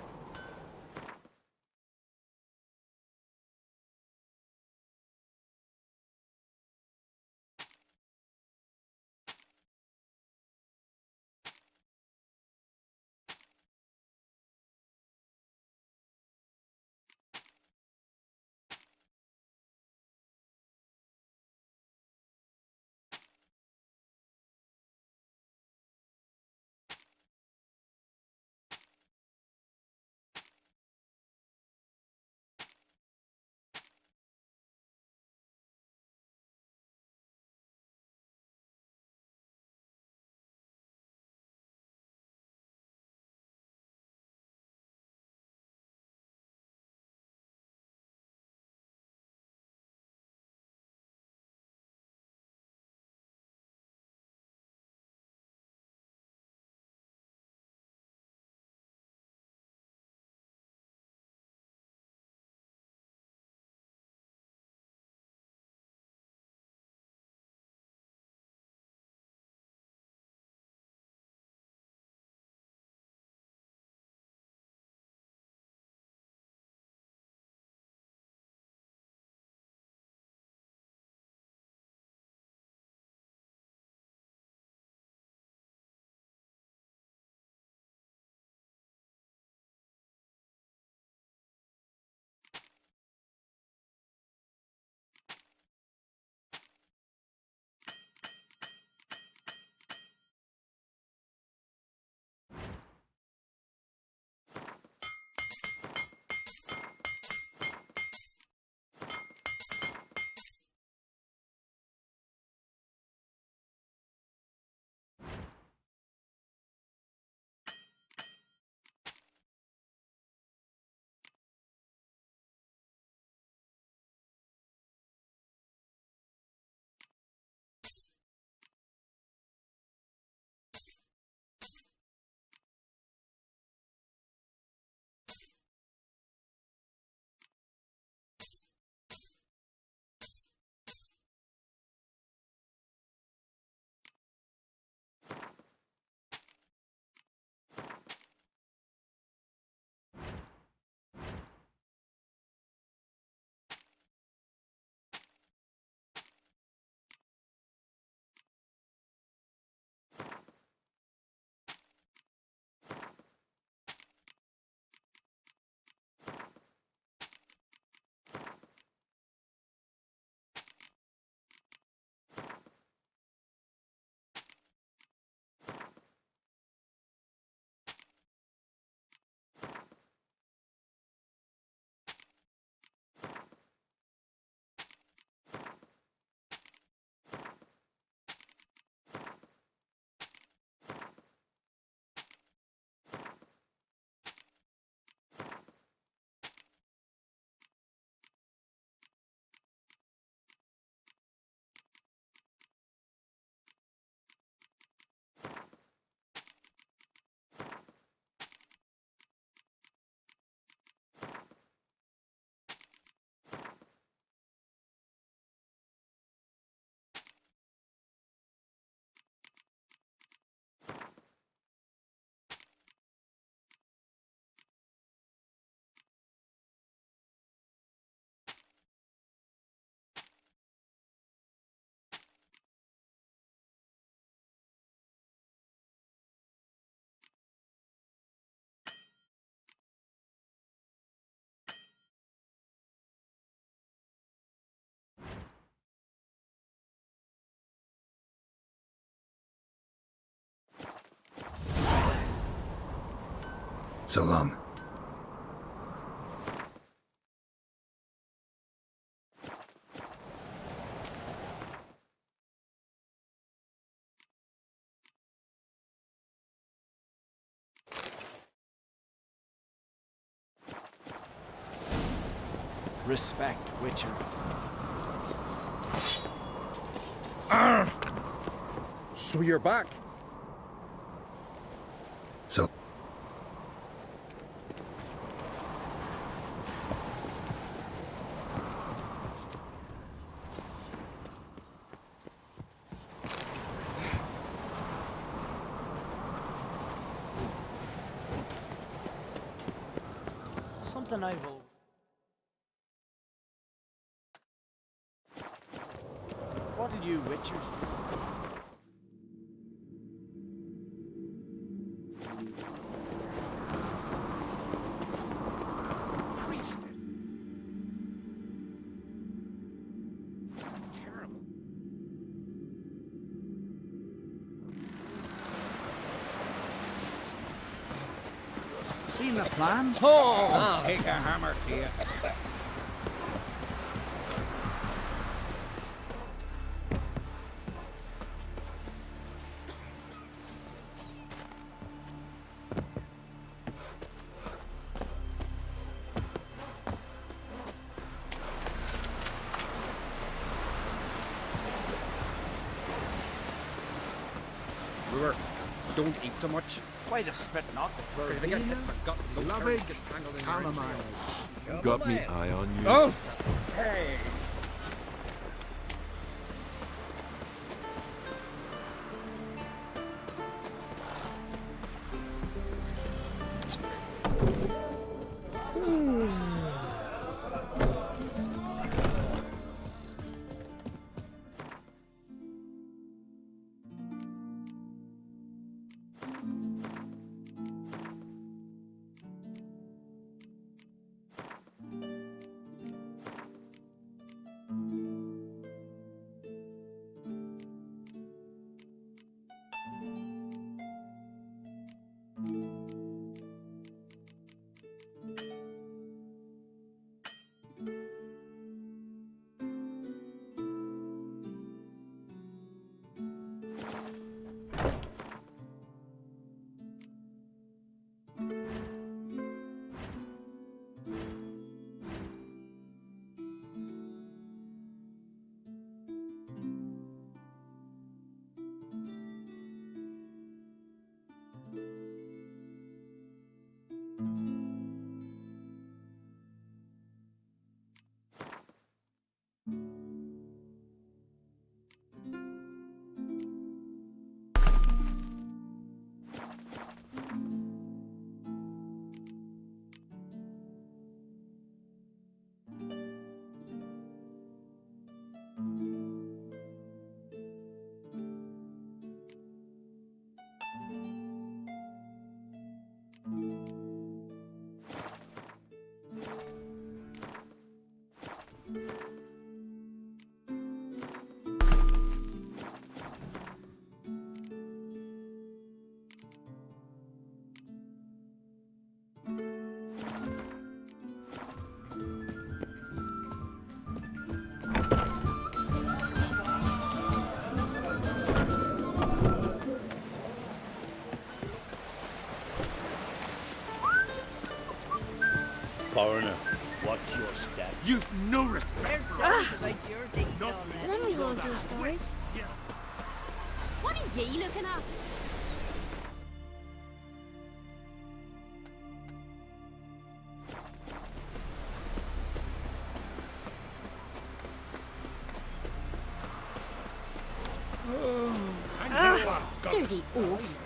So long. Respect, Witcher. So you're back. So... Something I will. What are you, Witchers? Priest. Terrible. Seen the plan? Oh! I'll take a hammer to you. Brewer, don't eat so much. Why the spit not? Beloved chamomile. Got me eye on you. Oh! Hey! Foreigner, watch your step. You've no respect for us. Then we won't do sorry. What are ye looking at? Dirty oaf.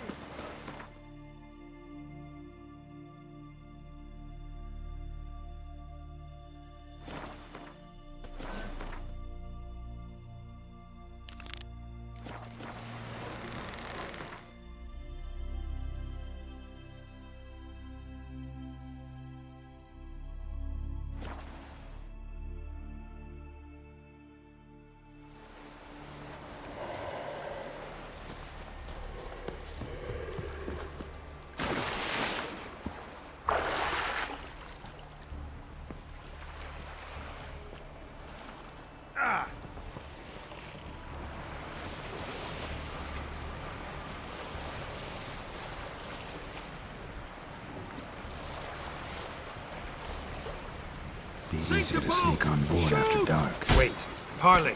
Be easier to sneak on board after dark. Wait, Harley.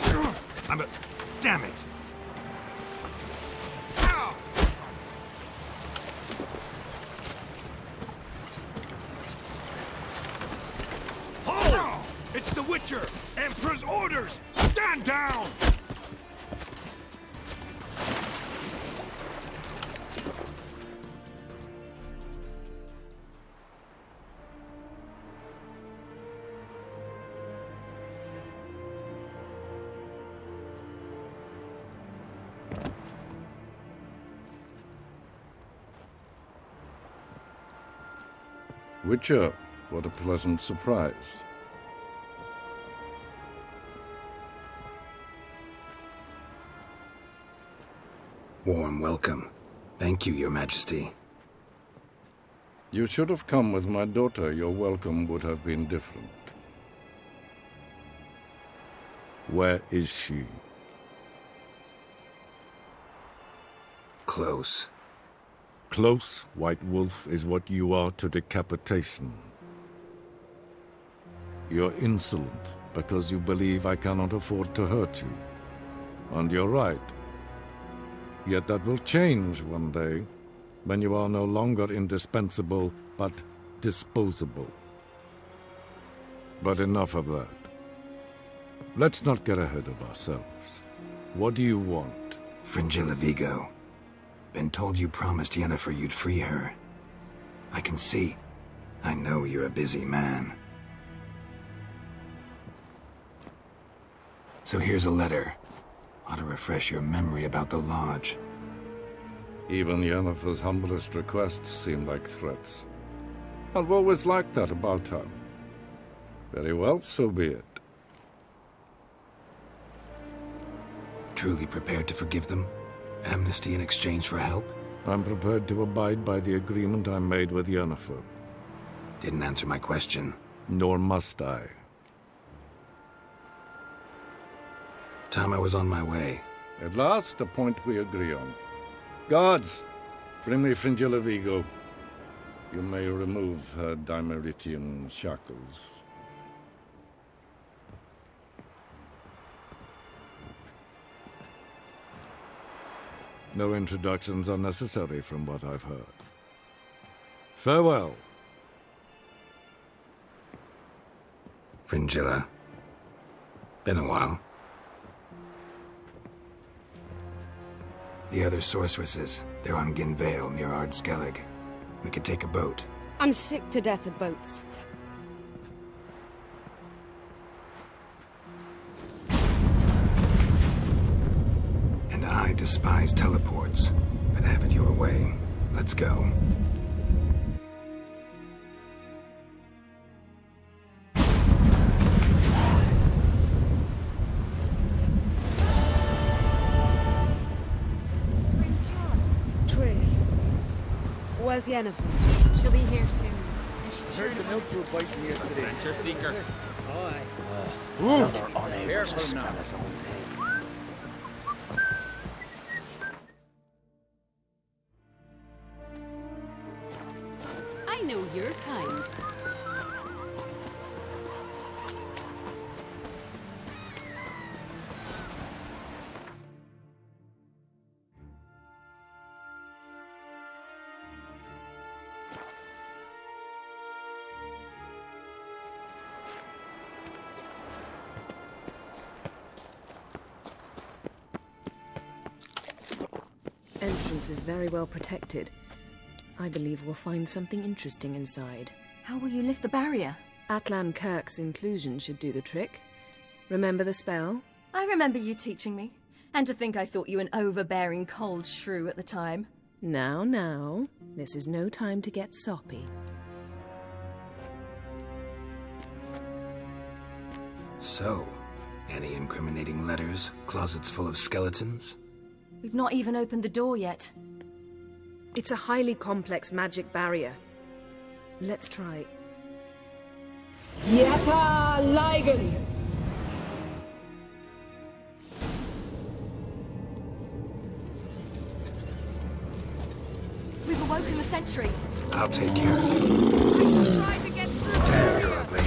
I'm a... Damn it. Hold! It's the Witcher! Emperor's orders! Stand down! Witcher, what a pleasant surprise. Warm welcome. Thank you, Your Majesty. You should have come with my daughter. Your welcome would have been different. Where is she? Close. Close, White Wolf, is what you are to decapitation. You're insolent because you believe I cannot afford to hurt you. And you're right. Yet that will change one day, when you are no longer indispensable, but disposable. But enough of that. Let's not get ahead of ourselves. What do you want? Fringilla Vigo. Been told you promised Yennefer you'd free her. I can see. I know you're a busy man. So here's a letter. Ought to refresh your memory about the Lodge. Even Yennefer's humblest requests seem like threats. I've always liked that about her. Very well, so be it. Truly prepared to forgive them? Amnesty in exchange for help? I'm prepared to abide by the agreement I made with Yennefer. Didn't answer my question. Nor must I. Time I was on my way. At last, a point we agree on. Guards, bring me Fringilla Vigo. You may remove her Dimeritian shackles. No introductions are necessary from what I've heard. Farewell. Fringilla. Been a while. The other sorceresses, they're on Ginvale near Ard Skellig. We could take a boat. I'm sick to death of boats. And I despise teleports, but have it your way. Let's go. Triss. Where's Yennefer? She'll be here soon. And she's Heard the milk were biting yesterday. Adventure seeker. Aye. Another unable to spell his own name. I know your kind. Entrance is very well protected. I believe we'll find something interesting inside. How will you lift the barrier? Atlan Kirk's inclusion should do the trick. Remember the spell? I remember you teaching me. And to think I thought you an overbearing cold shrew at the time. Now. This is no time to get soppy. So, any incriminating letters? Closets full of skeletons? We've not even opened the door yet. It's a highly complex magic barrier. Let's try. Yata Ligen! We've awoken the sentry. I'll take care of it. I shall try to get through. Damn, you're ugly.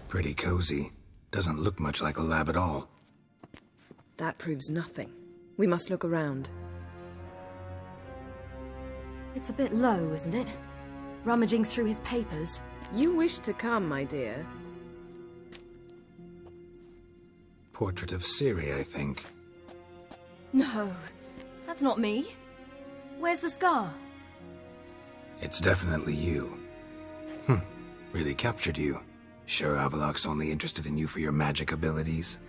Pretty cozy. Doesn't look much like a lab at all. That proves nothing. We must look around. It's a bit low, isn't it? Rummaging through his papers. You wish to come, my dear. Portrait of Ciri, I think. No, that's not me. Where's the scar? It's definitely you. Really captured you. Sure Avallac'h's only interested in you for your magic abilities?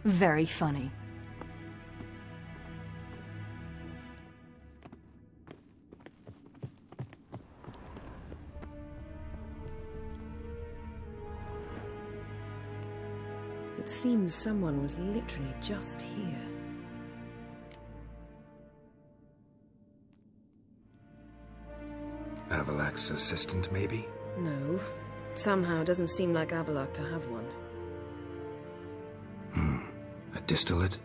Very funny. It seems someone was literally just here. Avallac'h's assistant, maybe? No. Somehow it doesn't seem like Avallac'h to have one. A distillate?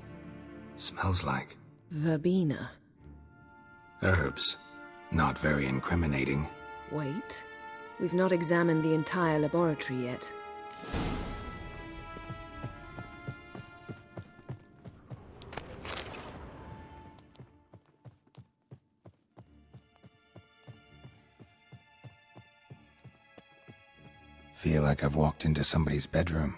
Smells like... Verbena. herbs. Not very incriminating. Wait. We've not examined the entire laboratory yet. Feel like I've walked into somebody's bedroom.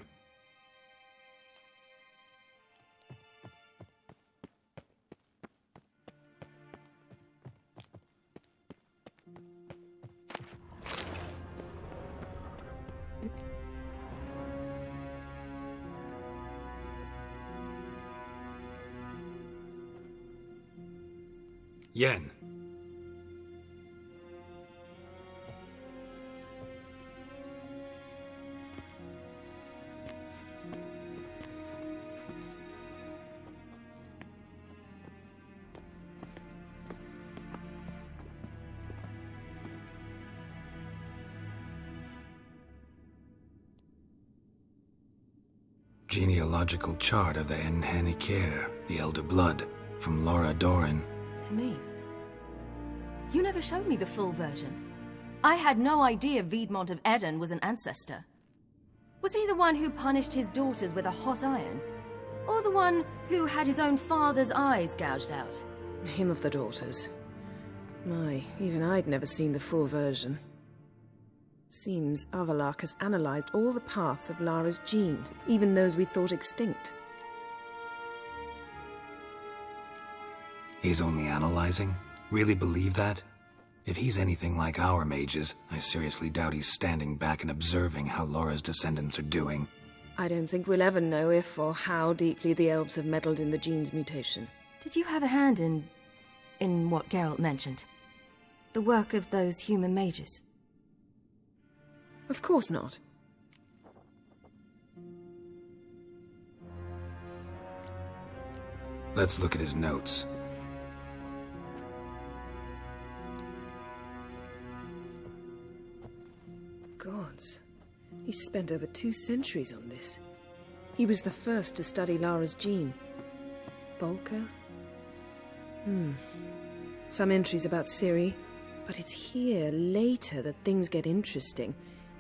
Yen. Genealogical chart of the Enhanikir, the Elder Blood, from Laura Doran. To me. You never showed me the full version. I had no idea Viedmont of Eden was an ancestor. Was he the one who punished his daughters with a hot iron? Or the one who had his own father's eyes gouged out? Him of the daughters. My, even I'd never seen the full version. Seems Avallac'h has analyzed all the parts of Lara's gene, even those we thought extinct. He's only analyzing? Really believe that? If he's anything like our mages, I seriously doubt he's standing back and observing how Laura's descendants are doing. I don't think we'll ever know if or how deeply the elves have meddled in the gene's mutation. Did you have a hand in what Geralt mentioned? The work of those human mages? Of course not. Let's look at his notes. Gods. He spent over 2 centuries on this. He was the first to study Lara's gene. Volker? Some entries about Ciri, but it's here, later, that things get interesting.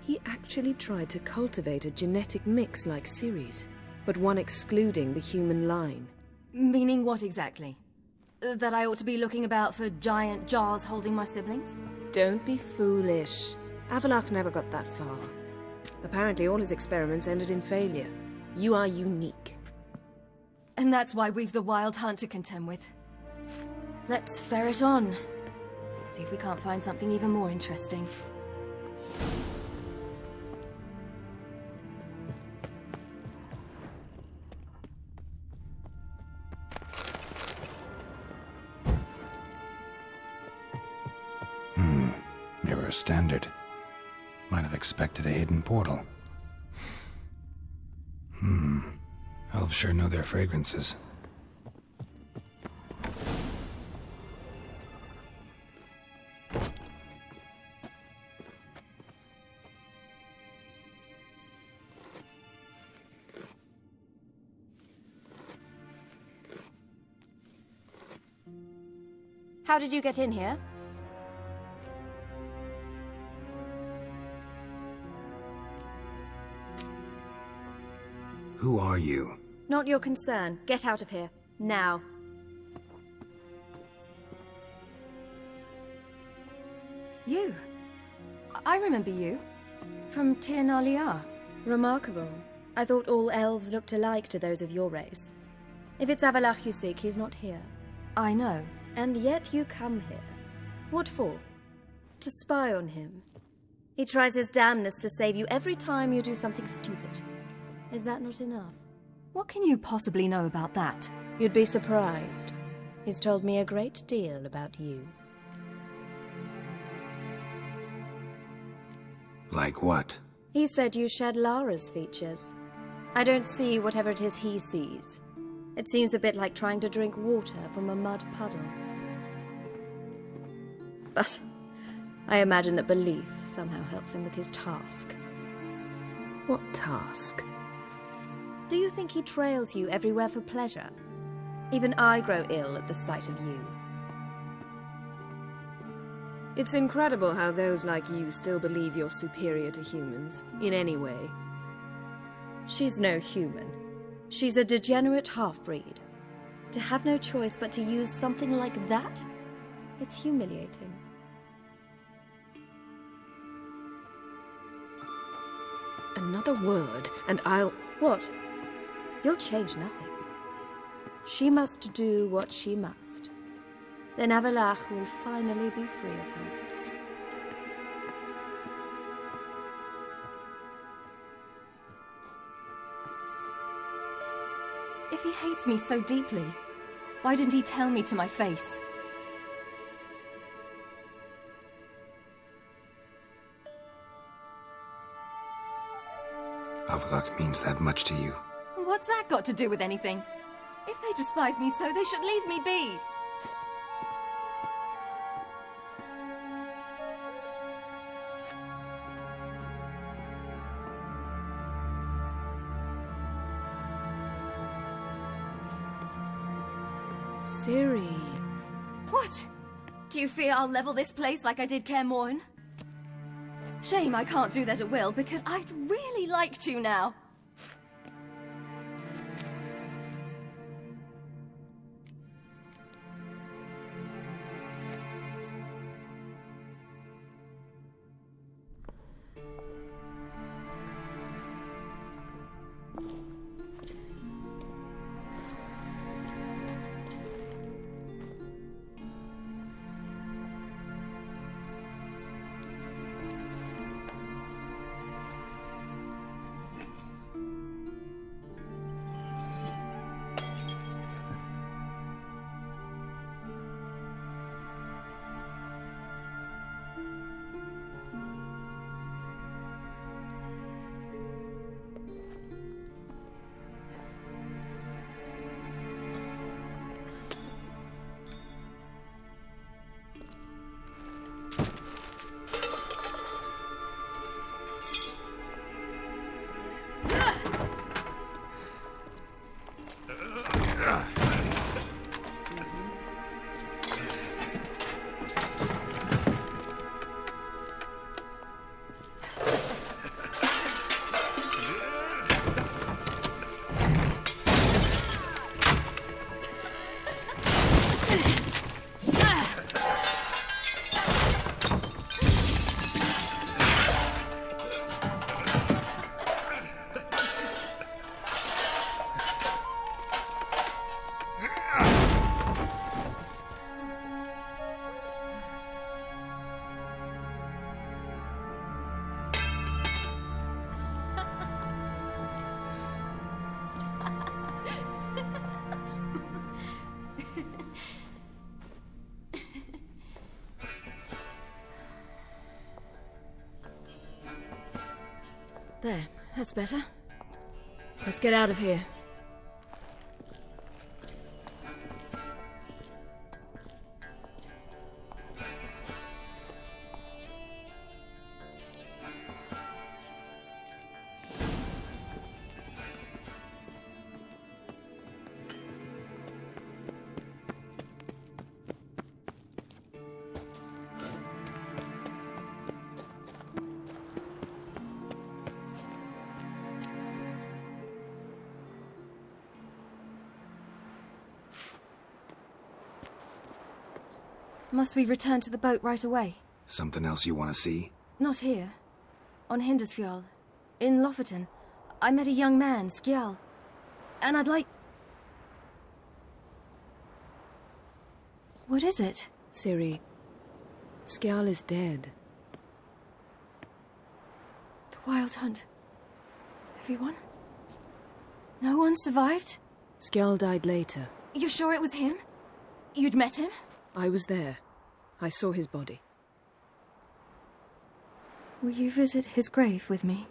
He actually tried to cultivate a genetic mix like Ciri's, but one excluding the human line. Meaning what exactly? That I ought to be looking about for giant jars holding my siblings? Don't be foolish. Avallac'h never got that far. Apparently all his experiments ended in failure. You are unique. And that's why we've the Wild Hunt to contend with. Let's ferret on. See if we can't find something even more interesting. Mirror standard. Might have expected a hidden portal. Elves sure know their fragrances. How did you get in here? Who are you? Not your concern. Get out of here. Now. You. I remember you. From Tir na Liar. Remarkable. I thought all elves looked alike to those of your race. If it's Avalach you seek, he's not here. I know. And yet you come here. What for? To spy on him. He tries his damnedest to save you every time you do something stupid. Is that not enough? What can you possibly know about that? You'd be surprised. He's told me a great deal about you. Like what? He said you shared Lara's features. I don't see whatever it is he sees. It seems a bit like trying to drink water from a mud puddle. But I imagine that belief somehow helps him with his task. What task? Do you think he trails you everywhere for pleasure? Even I grow ill at the sight of you. It's incredible how those like you still believe you're superior to humans, in any way. She's no human. She's a degenerate half-breed. To have no choice but to use something like that? It's humiliating. Another word, and I'll... What? You'll change nothing. She must do what she must. Then Avalach will finally be free of her. If he hates me so deeply, why didn't he tell me to my face? Avalach means that much to you. What's that got to do with anything? If they despise me so, they should leave me be. Ciri. What? Do you fear I'll level this place like I did Kaer Morhen? Shame I can't do that at will, because I'd really like to now. There, that's better. Let's get out of here. Must we return to the boat right away? Something else you want to see? Not here. On Hindersfjall. In Lofoten. I met a young man, Skjal. And I'd like... What is it? Ciri, Skjal is dead. The Wild Hunt. Everyone? No one survived? Skjal died later. You sure it was him? You'd met him? I was there. I saw his body. Will you visit his grave with me?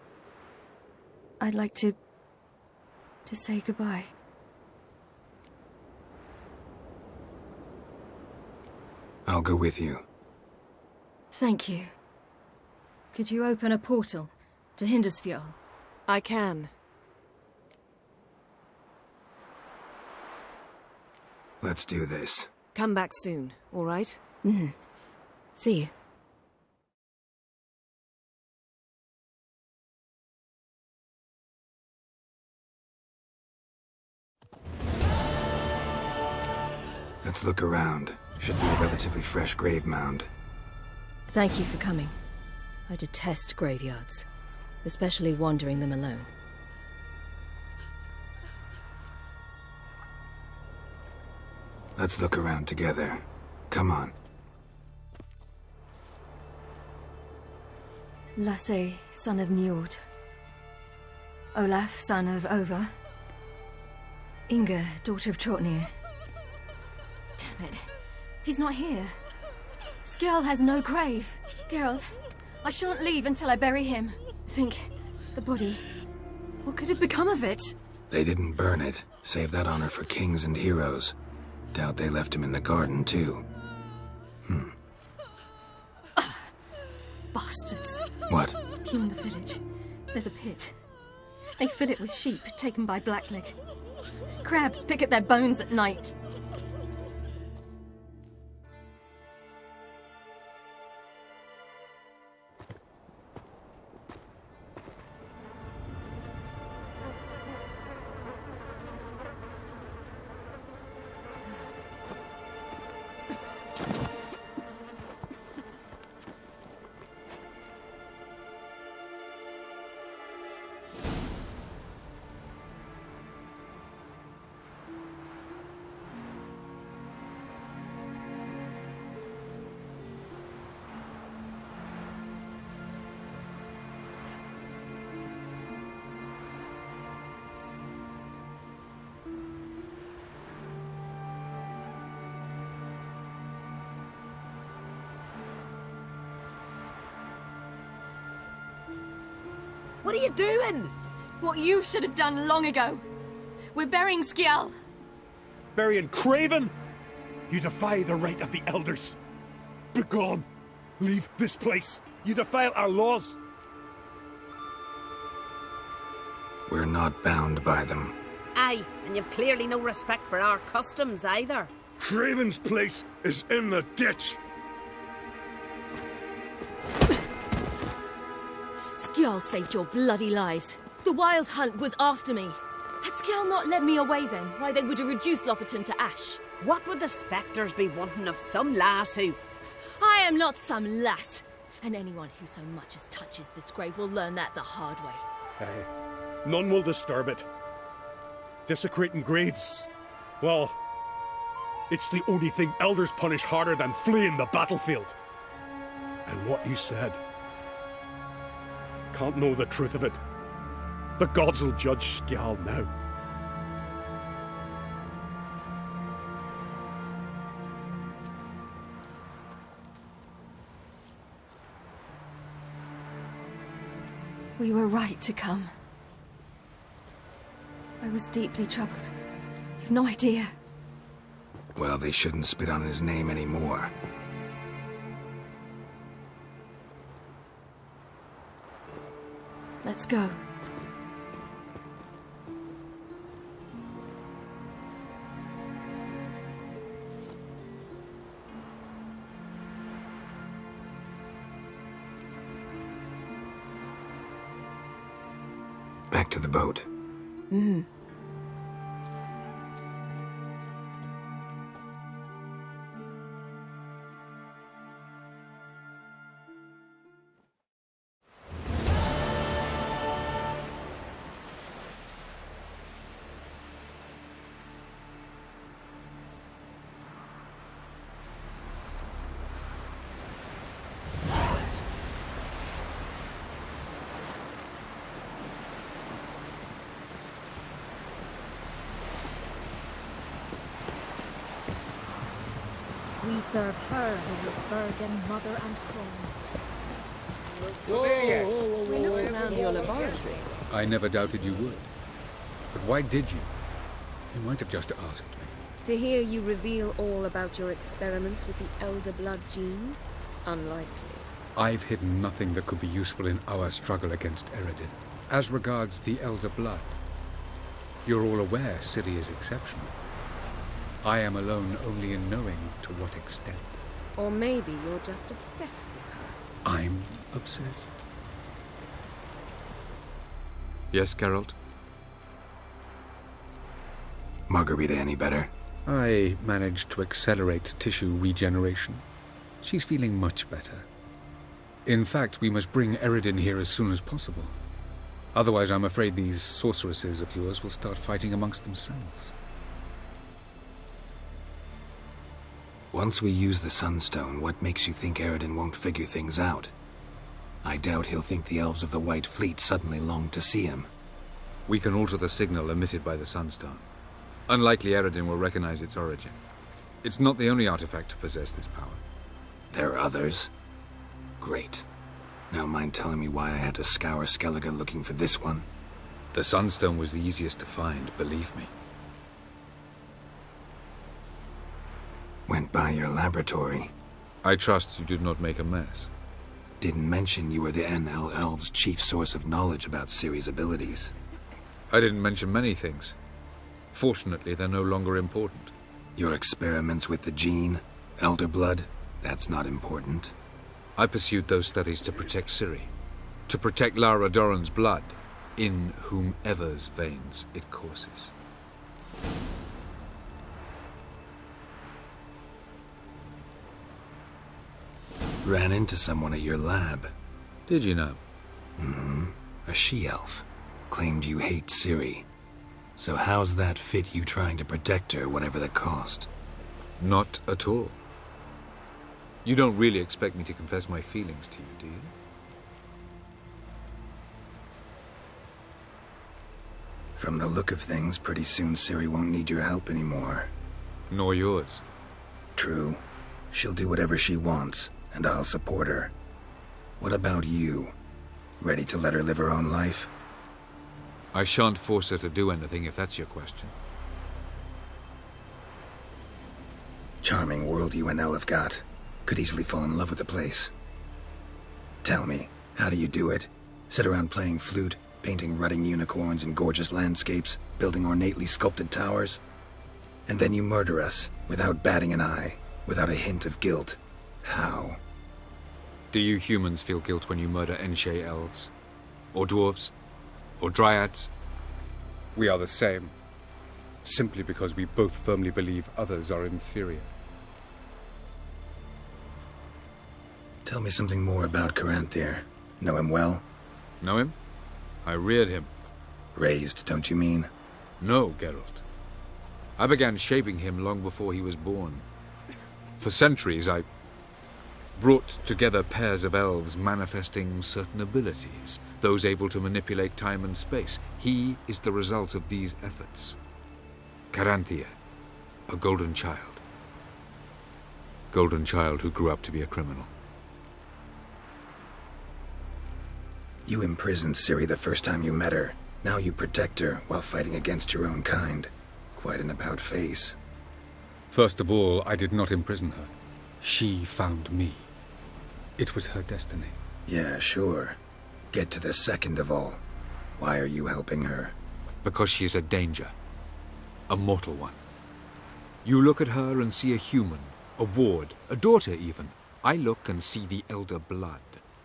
I'd like to say goodbye. I'll go with you. Thank you. Could you open a portal to Hindersfjall? I can. Let's do this. Come back soon, all right? Mm-hmm. See you. Let's look around. Should be a relatively fresh grave mound. Thank you for coming. I detest graveyards, especially wandering them alone. Let's look around together. Come on. Lasse, son of Njord. Olaf, son of Over. Inga, daughter of Trotnir. Damn it. He's not here. Skjal has no grave. Geralt, I shan't leave until I bury him. Think, the body. What could have become of it? They didn't burn it. Save that honor for kings and heroes. Doubt they left him in the garden, too. Bastards. What? In the village, there's a pit. They fill it with sheep taken by Blackleg. Crabs pick at their bones at night. What are you doing? What you should have done long ago. We're burying Skjal. Burying Craven? You defy the right of the elders. Begone! Leave this place. You defile our laws. We're not bound by them. Aye, and you've clearly no respect for our customs either. Craven's place is in the ditch. Skjal saved your bloody lives. The Wild Hunt was after me. Had Skjal not led me away then, why they would have reduced Lofoten to ash. What would the spectres be wanting of some lass who... I am not some lass. And anyone who so much as touches this grave will learn that the hard way. Aye. None will disturb it. Desecrating graves. Well, it's the only thing elders punish harder than fleeing the battlefield. And what you said. Can't know the truth of it. The gods will judge Skjal now. We were right to come. I was deeply troubled. You've no idea. Well, they shouldn't spit on his name anymore. Let's go. Back to the boat. Mm-hmm. We serve her who is virgin, mother, and crown. We looked around your laboratory. I never doubted you would. But why did you? You might have just asked me. To hear you reveal all about your experiments with the Elder Blood gene? Unlikely. I've hidden nothing that could be useful in our struggle against Eredin. As regards the Elder Blood, you're all aware Ciri is exceptional. I am alone only in knowing to what extent. Or maybe you're just obsessed with her. I'm obsessed. Yes, Geralt? Margarita any better? I managed to accelerate tissue regeneration. She's feeling much better. In fact, we must bring Eredin here as soon as possible. Otherwise, I'm afraid these sorceresses of yours will start fighting amongst themselves. Once we use the Sunstone, what makes you think Eredin won't figure things out? I doubt he'll think the elves of the White Fleet suddenly long to see him. We can alter the signal emitted by the Sunstone. Unlikely Eredin will recognize its origin. It's not the only artifact to possess this power. There are others? Great. Now mind telling me why I had to scour Skellige looking for this one? The Sunstone was the easiest to find, believe me. Went by your laboratory. I trust you did not make a mess. Didn't mention you were the NL Elves' chief source of knowledge about Ciri's abilities. I didn't mention many things. Fortunately, they're no longer important. Your experiments with the gene, Elder Blood, that's not important. I pursued those studies to protect Ciri. To protect Lara Dorren's blood, in whomever's veins it courses. Ran into someone at your lab. Did you know? Mm-hmm. A she-elf. Claimed you hate Ciri. So how's that fit you trying to protect her, whatever the cost? Not at all. You don't really expect me to confess my feelings to you, do you? From the look of things, pretty soon Ciri won't need your help anymore. Nor yours. True. She'll do whatever she wants, and I'll support her. What about you? Ready to let her live her own life? I shan't force her to do anything, if that's your question. Charming world you and Elle have got. Could easily fall in love with the place. Tell me, how do you do it? Sit around playing flute, painting rutting unicorns in gorgeous landscapes, building ornately sculpted towers? And then you murder us, without batting an eye, without a hint of guilt. How? Do you humans feel guilt when you murder Enshe elves? Or dwarves? Or dryads? We are the same. Simply because we both firmly believe others are inferior. Tell me something more about Caranthir. Know him well? Know him? I reared him. Raised, don't you mean? No, Geralt. I began shaping him long before he was born. For centuries, I brought together pairs of elves manifesting certain abilities, those able to manipulate time and space. He is the result of these efforts. Caranthir, a golden child. Golden child who grew up to be a criminal. You imprisoned Ciri the first time you met her. Now you protect her while fighting against your own kind. Quite an about-face. First of all, I did not imprison her. She found me. It was her destiny. Yeah, sure. Get to the second of all. Why are you helping her? Because she is a danger. A mortal one. You look at her and see a human, a ward, a daughter even. I look and see the Elder Blood.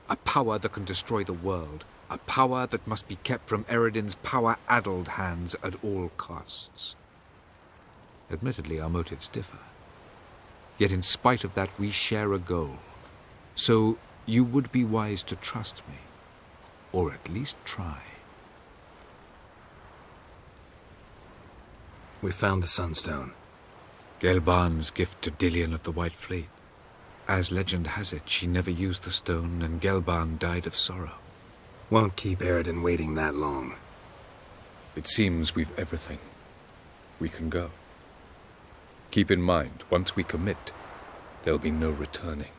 A power that can destroy the world. A power that must be kept from Eredin's power-addled hands at all costs. Admittedly, our motives differ. Yet in spite of that, we share a goal. So you would be wise to trust me. Or at least try. We found the Sunstone. Gelban's gift to Dillion of the White Fleet. As legend has it, she never used the stone, and Gelban died of sorrow. Won't keep Eredin waiting that long. It seems we've everything. We can go. Keep in mind, once we commit, There'll be no returning.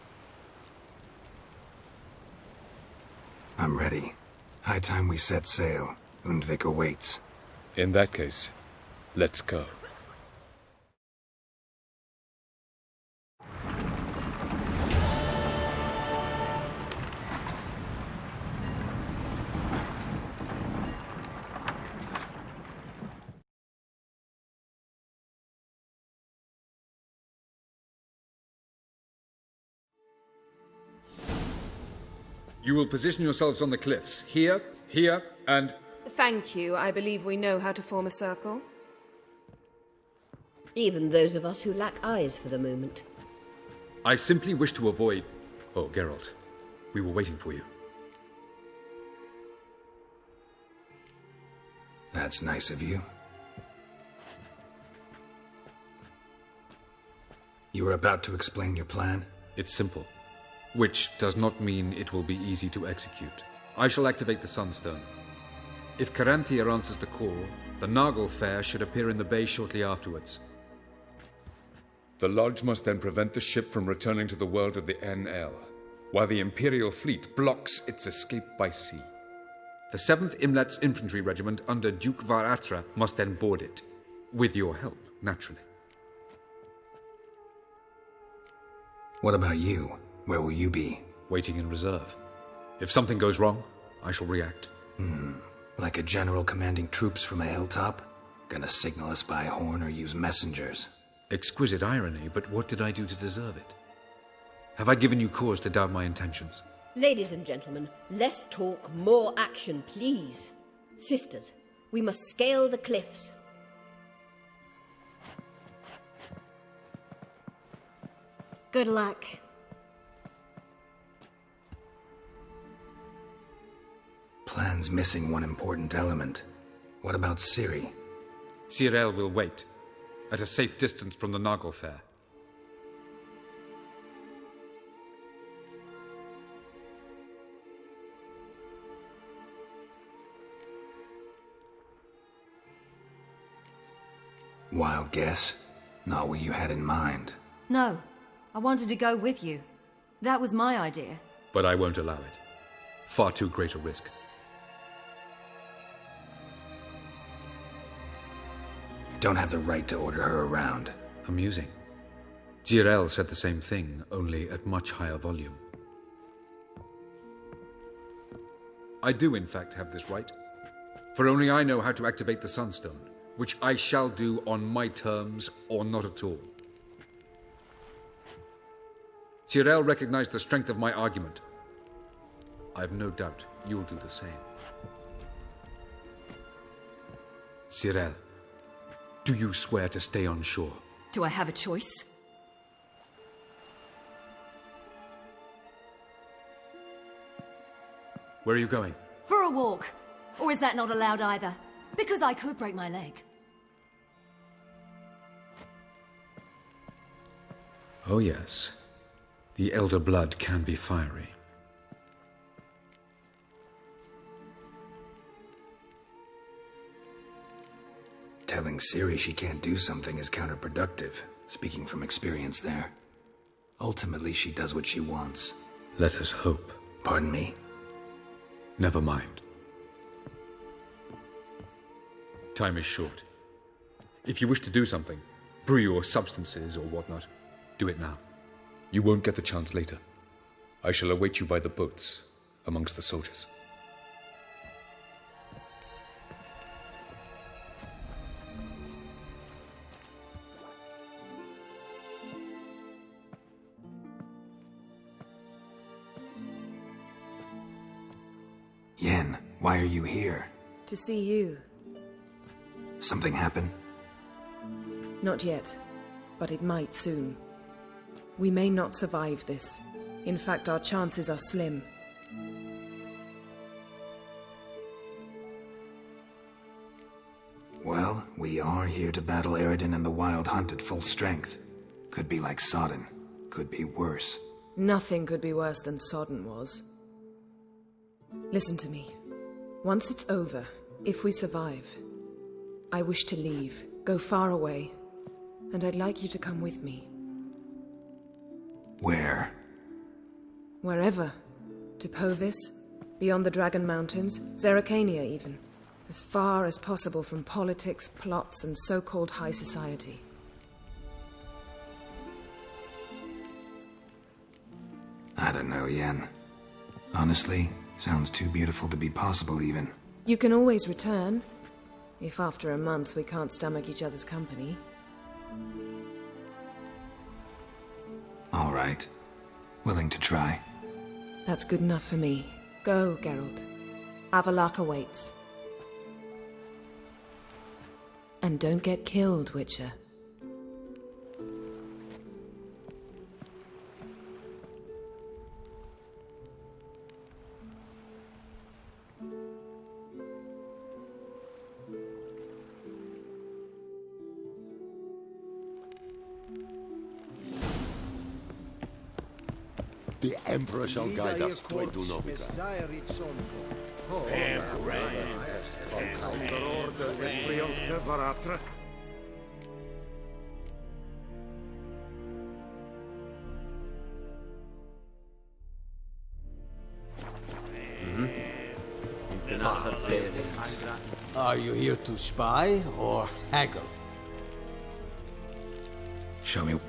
I'm ready. High time we set sail. Undvik awaits. In that case, let's go. You will position yourselves on the cliffs. Here, here, and... Thank you. I believe we know how to form a circle. Even those of us who lack eyes for the moment. I simply wish to avoid... Oh, Geralt. We were waiting for you. That's nice of you. You were about to explain your plan? It's simple. Which does not mean it will be easy to execute. I shall activate the Sunstone. If Caranthia answers the call, the Naglfar should appear in the bay shortly afterwards. The Lodge must then prevent the ship from returning to the world of the NL, while the Imperial fleet blocks its escape by sea. The 7th Imlet's infantry regiment under Duke Varatra must then board it. With your help, naturally. What about you? Where will you be? Waiting in reserve. If something goes wrong, I shall react. Like a general commanding troops from a hilltop? Gonna signal us by horn or use messengers? Exquisite irony, but what did I do to deserve it? Have I given you cause to doubt my intentions? Ladies and gentlemen, less talk, more action, please. Sisters, we must scale the cliffs. Good luck. Plan's missing one important element. What about Ciri? Cyril will wait, at a safe distance from the Naglfar. Wild guess? Not what you had in mind. No, I wanted to go with you. That was my idea. But I won't allow it. Far too great a risk. Don't have the right to order her around. Amusing. Jirel said the same thing, only at much higher volume. I do, in fact, have this right. For only I know how to activate the Sunstone, which I shall do on my terms or not at all. Jirel recognized the strength of my argument. I have no doubt you'll do the same. Cyril, do you swear to stay on shore? Do I have a choice? Where are you going? For a walk. Or is that not allowed either? Because I could break my leg. Oh yes. The Elder Blood can be fiery. Telling Ciri she can't do something is counterproductive, speaking from experience there. Ultimately, she does what she wants. Let us hope. Pardon me? Never mind. Time is short. If you wish to do something, brew your substances or whatnot, do it now. You won't get the chance later. I shall await you by the boats, amongst the soldiers. Yen, why are you here? To see you. Something happen? Not yet, but it might soon. We may not survive this. In fact, our chances are slim. Well, we are here to battle Eredin and the Wild Hunt at full strength. Could be like Sodden. Could be worse. Nothing could be worse than Sodden was. Listen to me. Once it's over, if we survive, I wish to leave, go far away, and I'd like you to come with me. Where? Wherever. To Povis, beyond the Dragon Mountains, Zerrikania even. As far as possible from politics, plots, and so-called high society. I don't know, Yen. Honestly, sounds too beautiful to be possible even. You can always return, if after a month we can't stomach each other's company. All right. Willing to try. That's good enough for me. Go, Geralt. Avallac'h awaits. And don't get killed, Witcher. The Emperor shall guide us to Edunovica. Are you here to spy or haggle? Show me.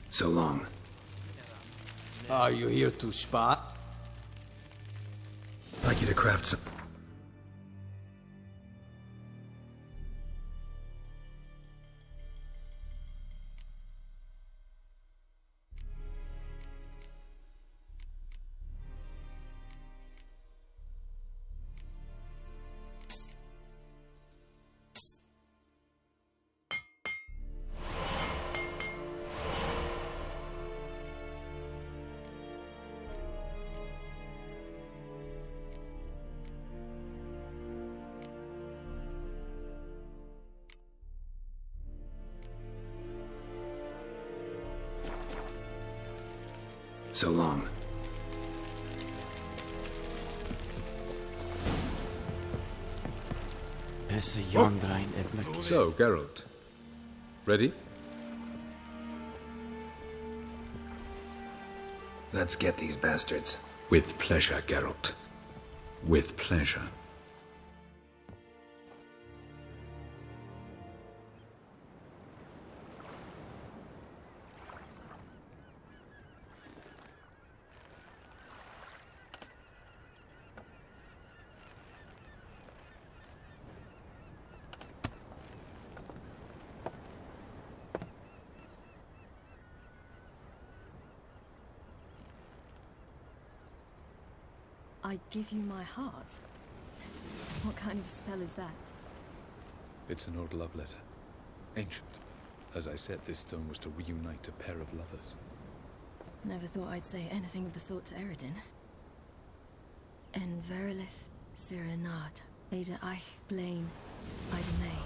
So long. Are you here to spy? I'd like you to craft some... So long. So, Geralt. Ready? Let's get these bastards. With pleasure, Geralt. With pleasure. I give you my heart? What kind of spell is that? It's an old love letter. Ancient. As I said, this stone was to reunite a pair of lovers. Never thought I'd say anything of the sort to Eredin. En verilith Sirenad, Ada Eich Blaine, Ida May.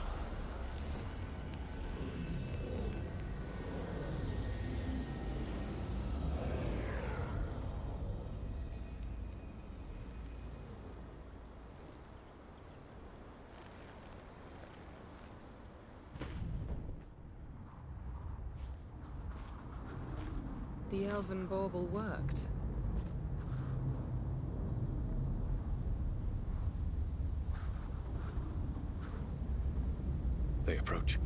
The elven bauble worked. They approach.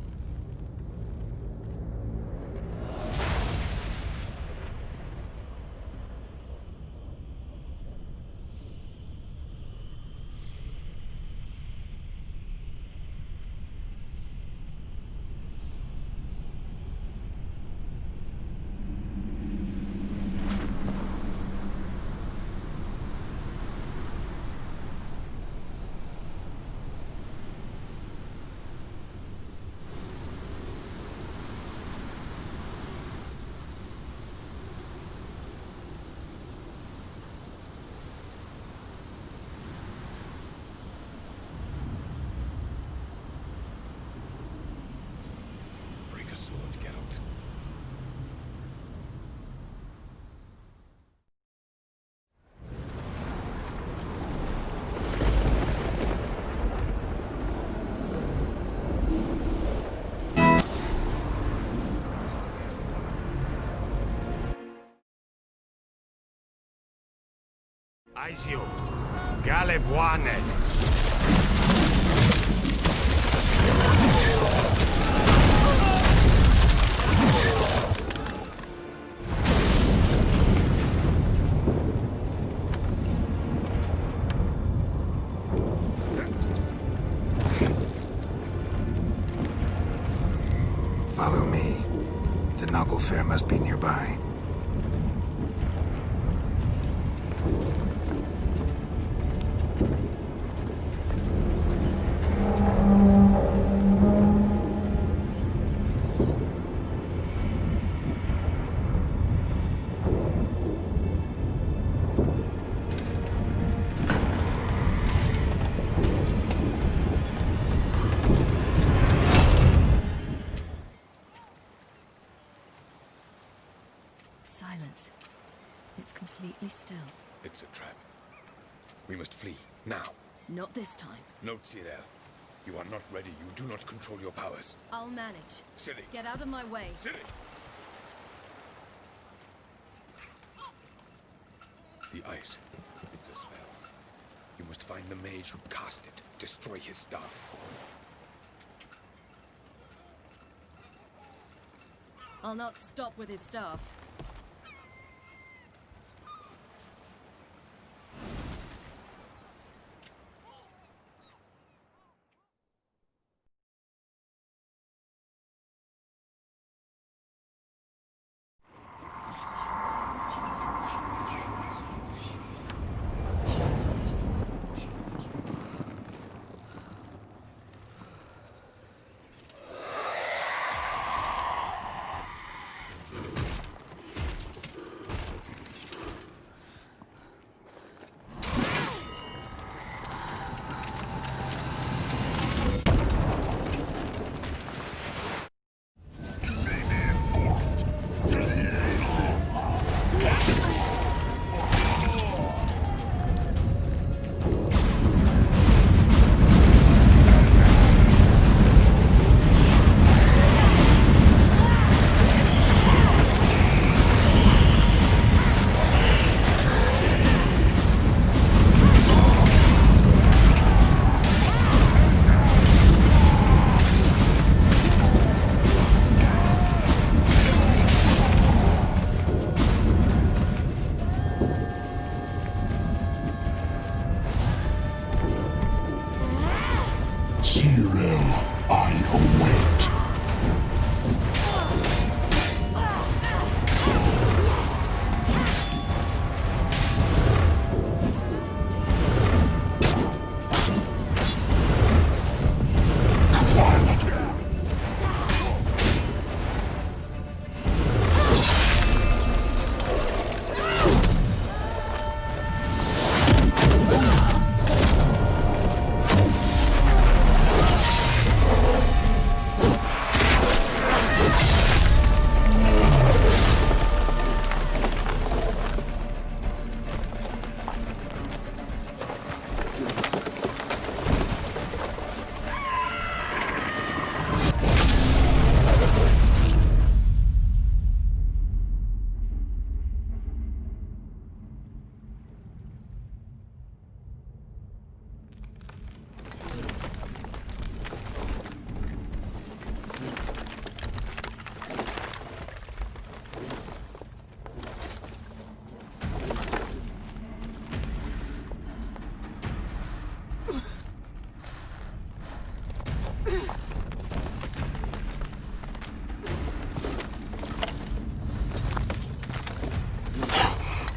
Aizio, Galevuanet. Follow me. The Noggle Fair must be nearby. Silence. It's completely still. It's a trap. We must flee, now. Not this time. No, Cyril. You are not ready. You do not control your powers. I'll manage. Ciri! Get out of my way. Ciri! The ice. It's a spell. You must find the mage who cast it. Destroy his staff. I'll not stop with his staff.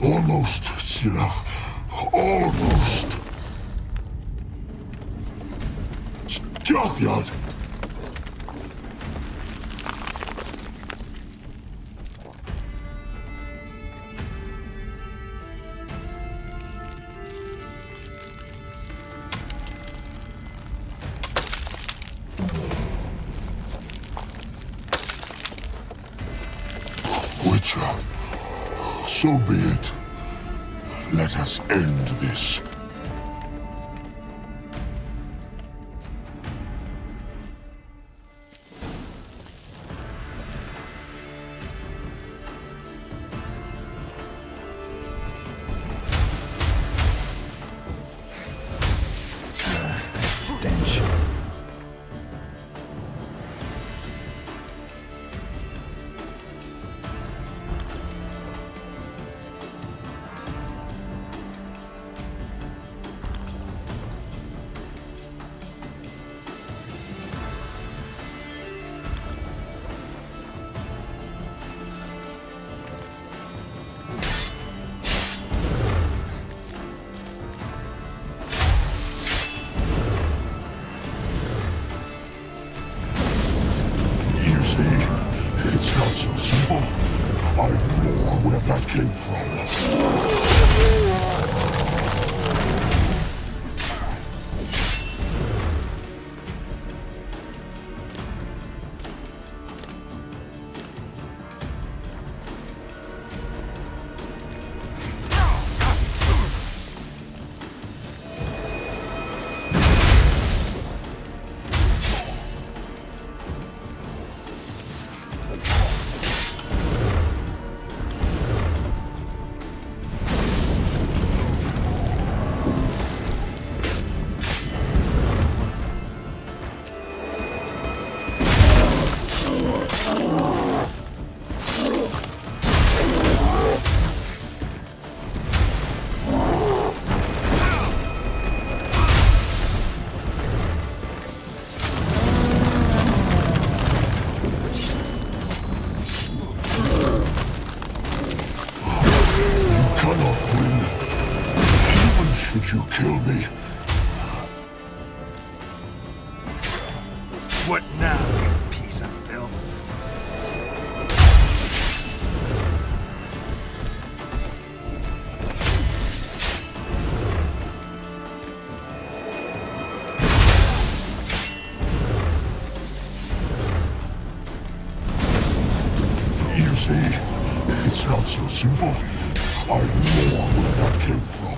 Almost, Sirach. Almost. Jothyard. Witcher, so be it. Let us end this. more where that came from. What now, you piece of filth? You see, it's not so simple. I know where that came from.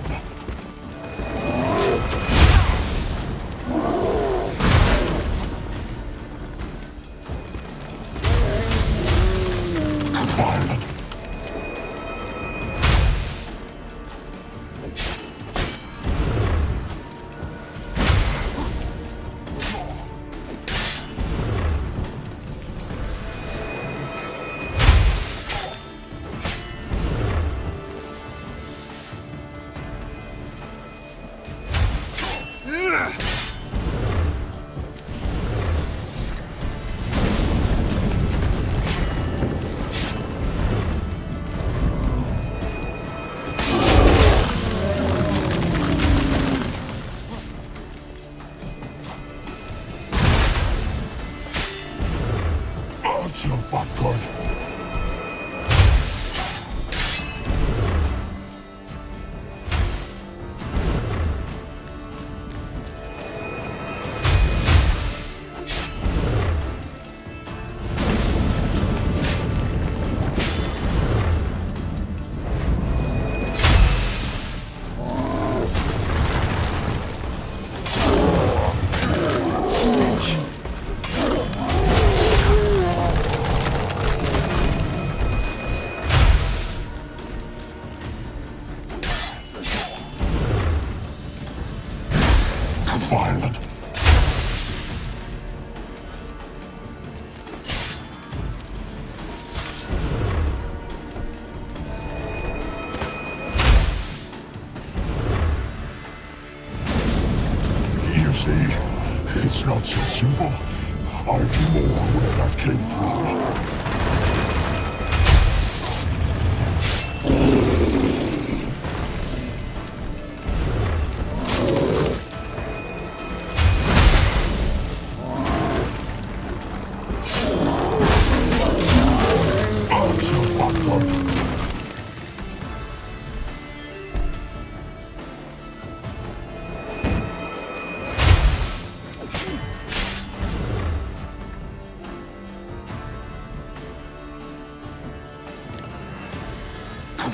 Violent. That's not that good. Violent. You see, it's not so simple. I know where that came from.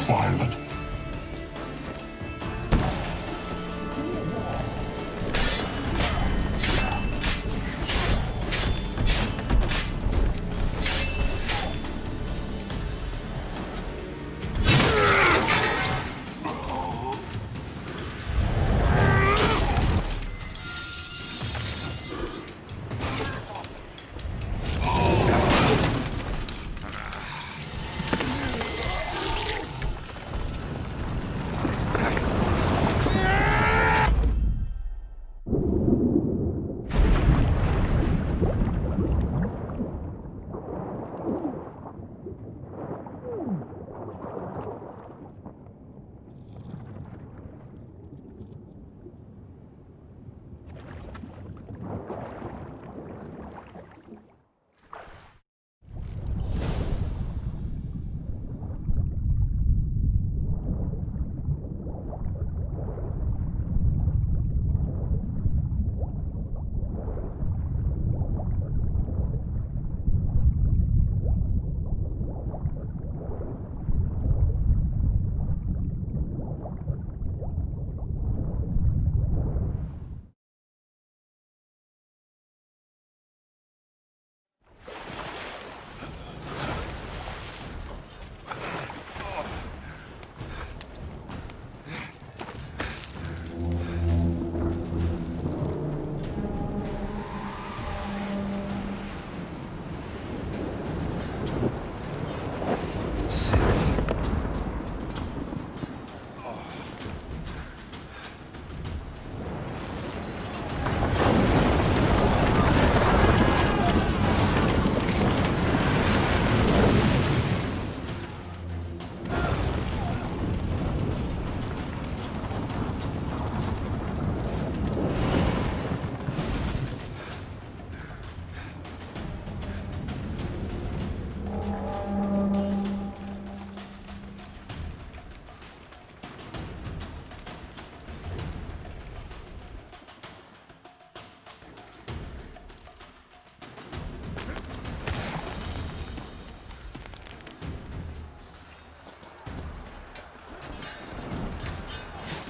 Violent.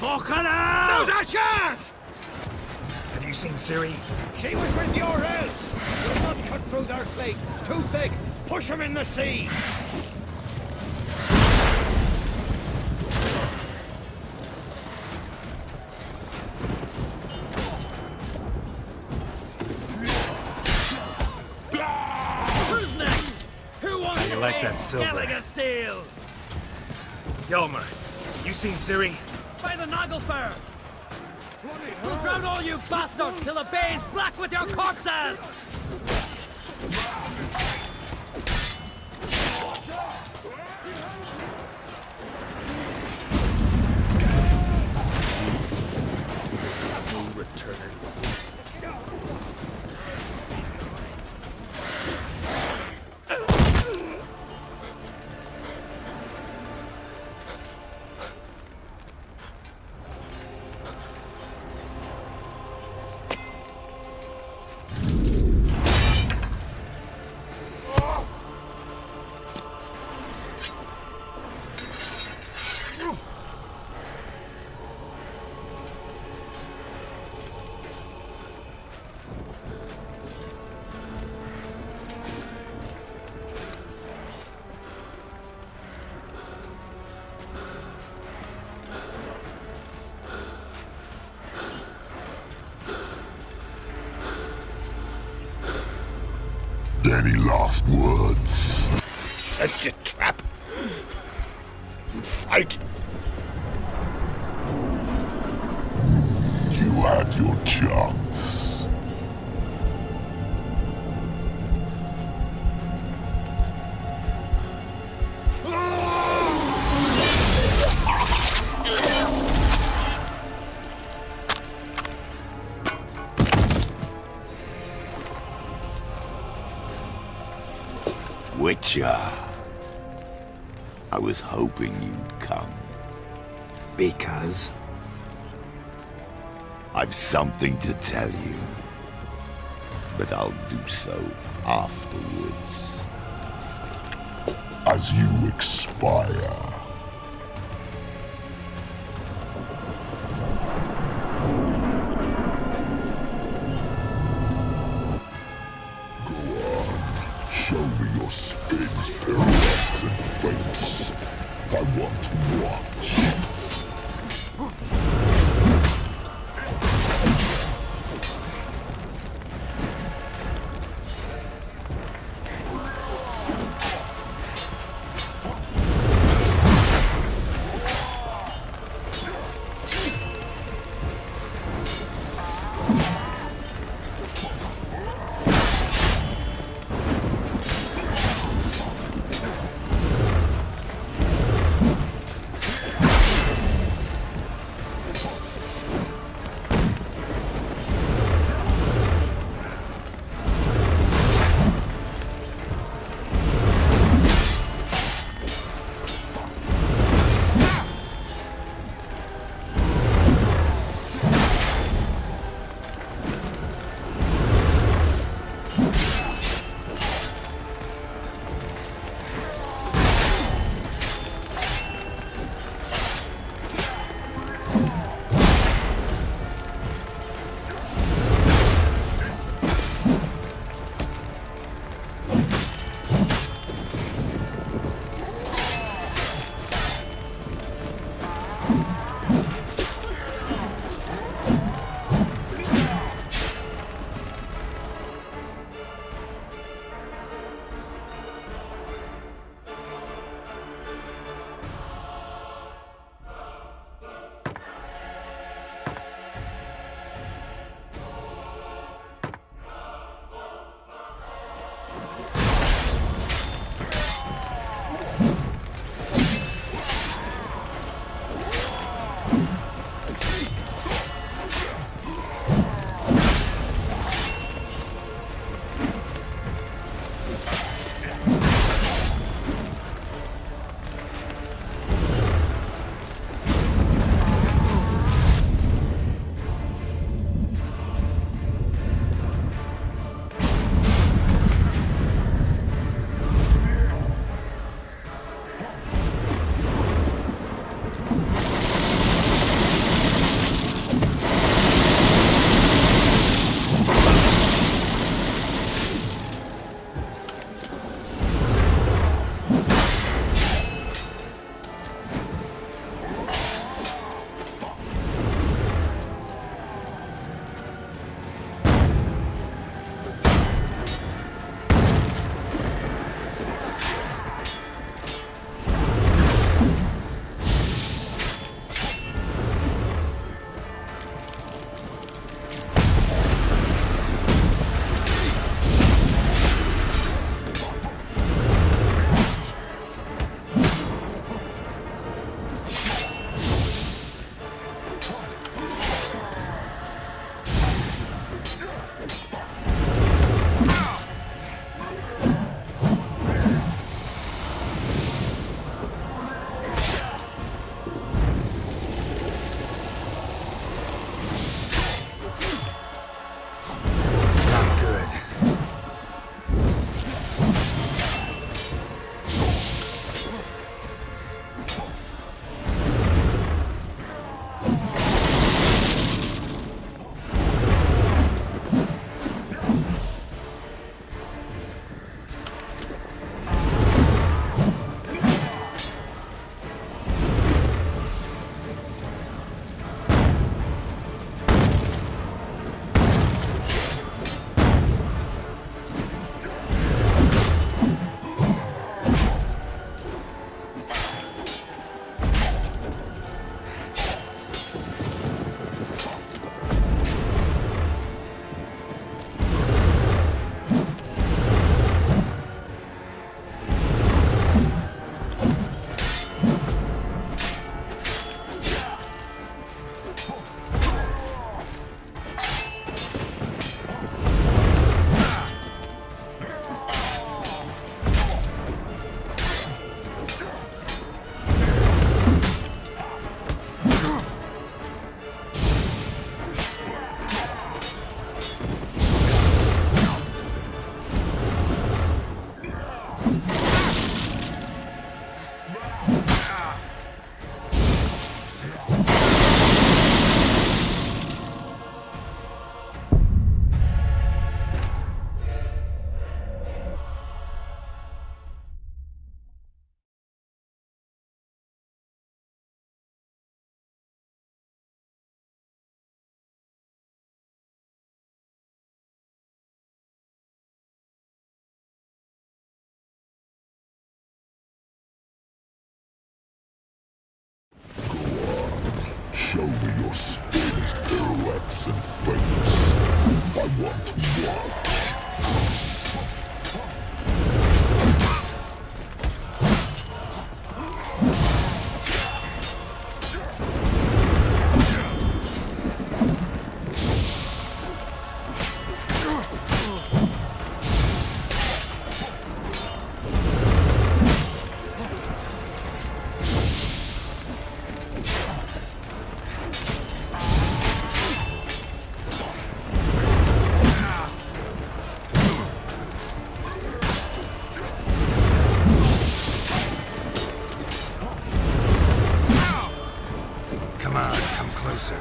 Fucking hell! Now's our chance! Have you seen Ciri? She was with your elf! You'll not cut through their plate. Too thick. Push him in the sea! Who's next? Who wants You to like taste that silver? Gallagher steel? Yelmer, you seen Ciri? By the Nagelfar! We'll drown all you bastards till the bay's black with your corpses! Any last words? Shut your trap. Fight. You had your chance. Witcher. I was hoping you'd come. Because? I've something to tell you. But I'll do so afterwards. As you expire. Show me your spins, pirouettes, and feints. I want to watch. Show me your spinach pirouettes and feints. I want to watch. Come on, come closer.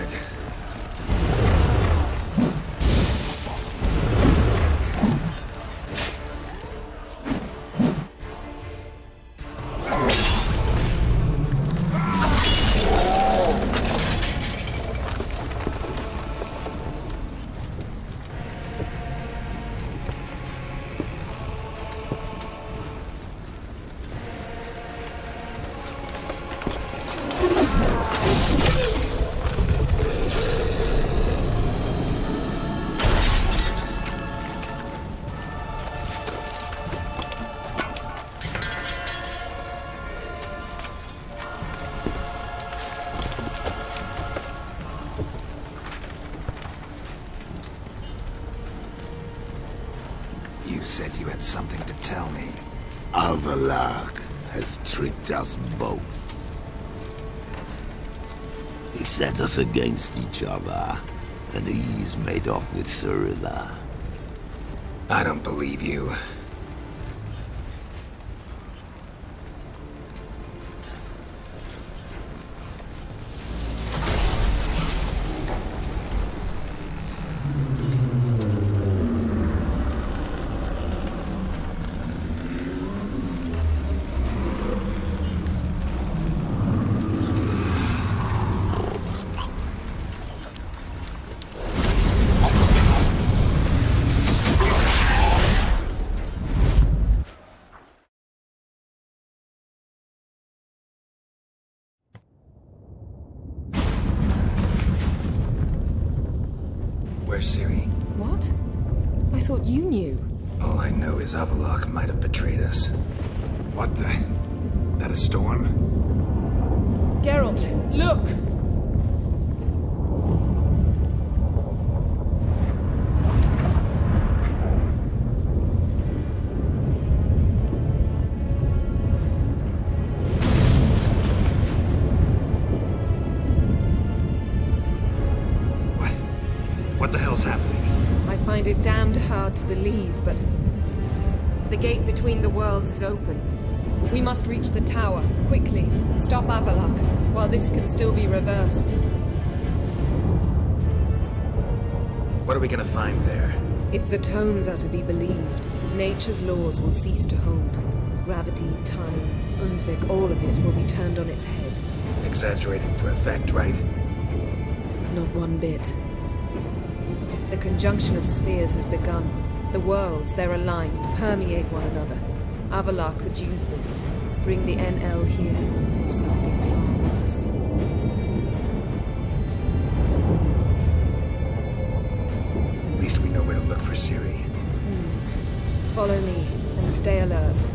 Good. You said you had something to tell me. Avallac'h has tricked us both. He set us against each other, and he's made off with Cirilla. I don't believe you. Where's Ciri? What? I thought you knew. All I know is Avallac'h might have betrayed us. What the? That a storm? Geralt, look! What the hell's happening? I find it damned hard to believe, but the gate between the worlds is open. We must reach the tower, quickly. Stop Avallac'h, while this can still be reversed. What are we gonna find there? If the tomes are to be believed, nature's laws will cease to hold. Gravity, time, Undvik, all of it will be turned on its head. Exaggerating for effect, right? Not one bit. The conjunction of spheres has begun. The worlds, they're aligned, permeate one another. Avallac'h could use this. Bring the NL here, or something far worse. At least we know where to look for Ciri. Follow me, and stay alert.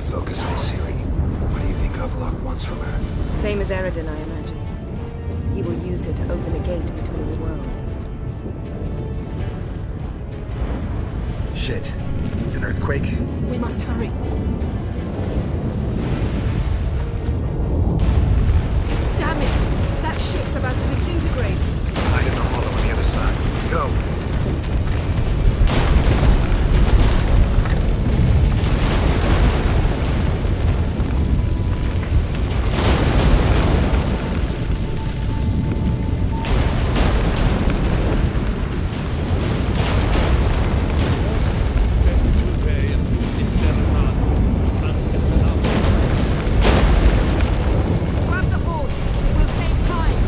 Focus on Ciri. What do you think Avallac'h wants from her? Same as Eredin, I imagine. He will use her to open a gate between the worlds. Shit. An earthquake? We must hurry. Damn it! That ship's about to disintegrate. Hide in the hollow on the other side. Go! Grab the horse. We'll save time.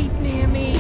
keep near me.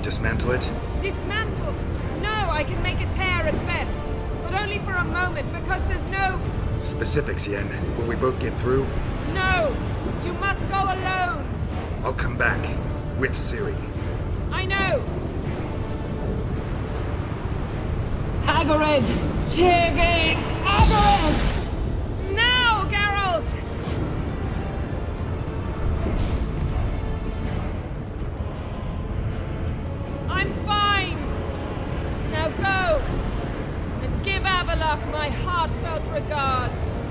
Dismantle it? Dismantle? No, I can make a tear at best. But only for a moment, because there's no... Specifics, Yen. Will we both get through? No! You must go alone! I'll come back. With Ciri. I know! Hagrid! Tiggy! Hagrid! Now, Geralt! I'm fine! Now go! And give Avallac'h my heartfelt regards!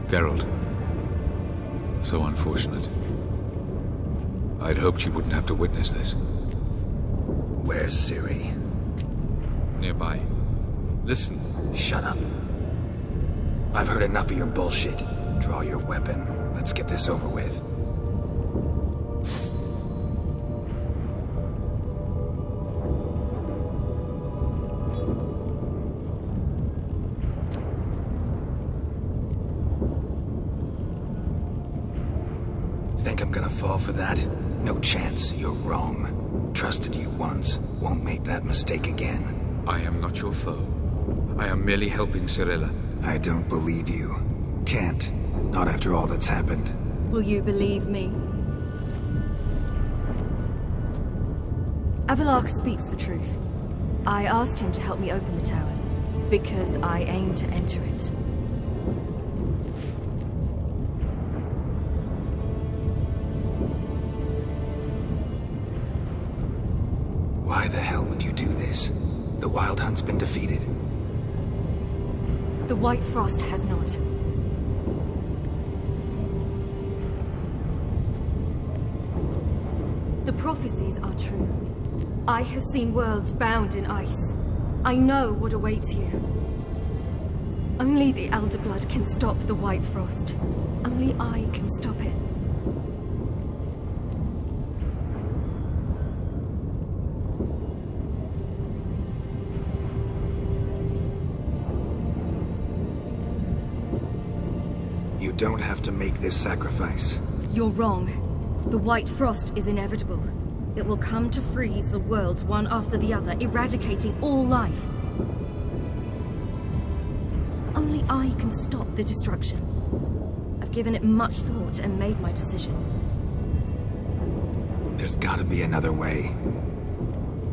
Geralt. So unfortunate. I'd hoped you wouldn't have to witness this. Where's Ciri? Nearby. Listen. Shut up. I've heard enough of your bullshit. Draw your weapon. Let's get this over with. Think I'm gonna fall for that? No chance. You're wrong. Trusted you once. Won't make that mistake again. I am not your foe. I am merely helping Cirilla. I don't believe you. Can't. Not after all that's happened. Will you believe me? Avallac'h speaks the truth. I asked him to help me open the tower, because I aim to enter it. Why the hell would you do this? The Wild Hunt's been defeated. The White Frost has not. The prophecies are true. I have seen worlds bound in ice. I know what awaits you. Only the Elder Blood can stop the White Frost. Only I can stop it. You don't have to make this sacrifice. You're wrong. The White Frost is inevitable. It will come to freeze the worlds one after the other, eradicating all life. Only I can stop the destruction. I've given it much thought and made my decision. There's gotta be another way.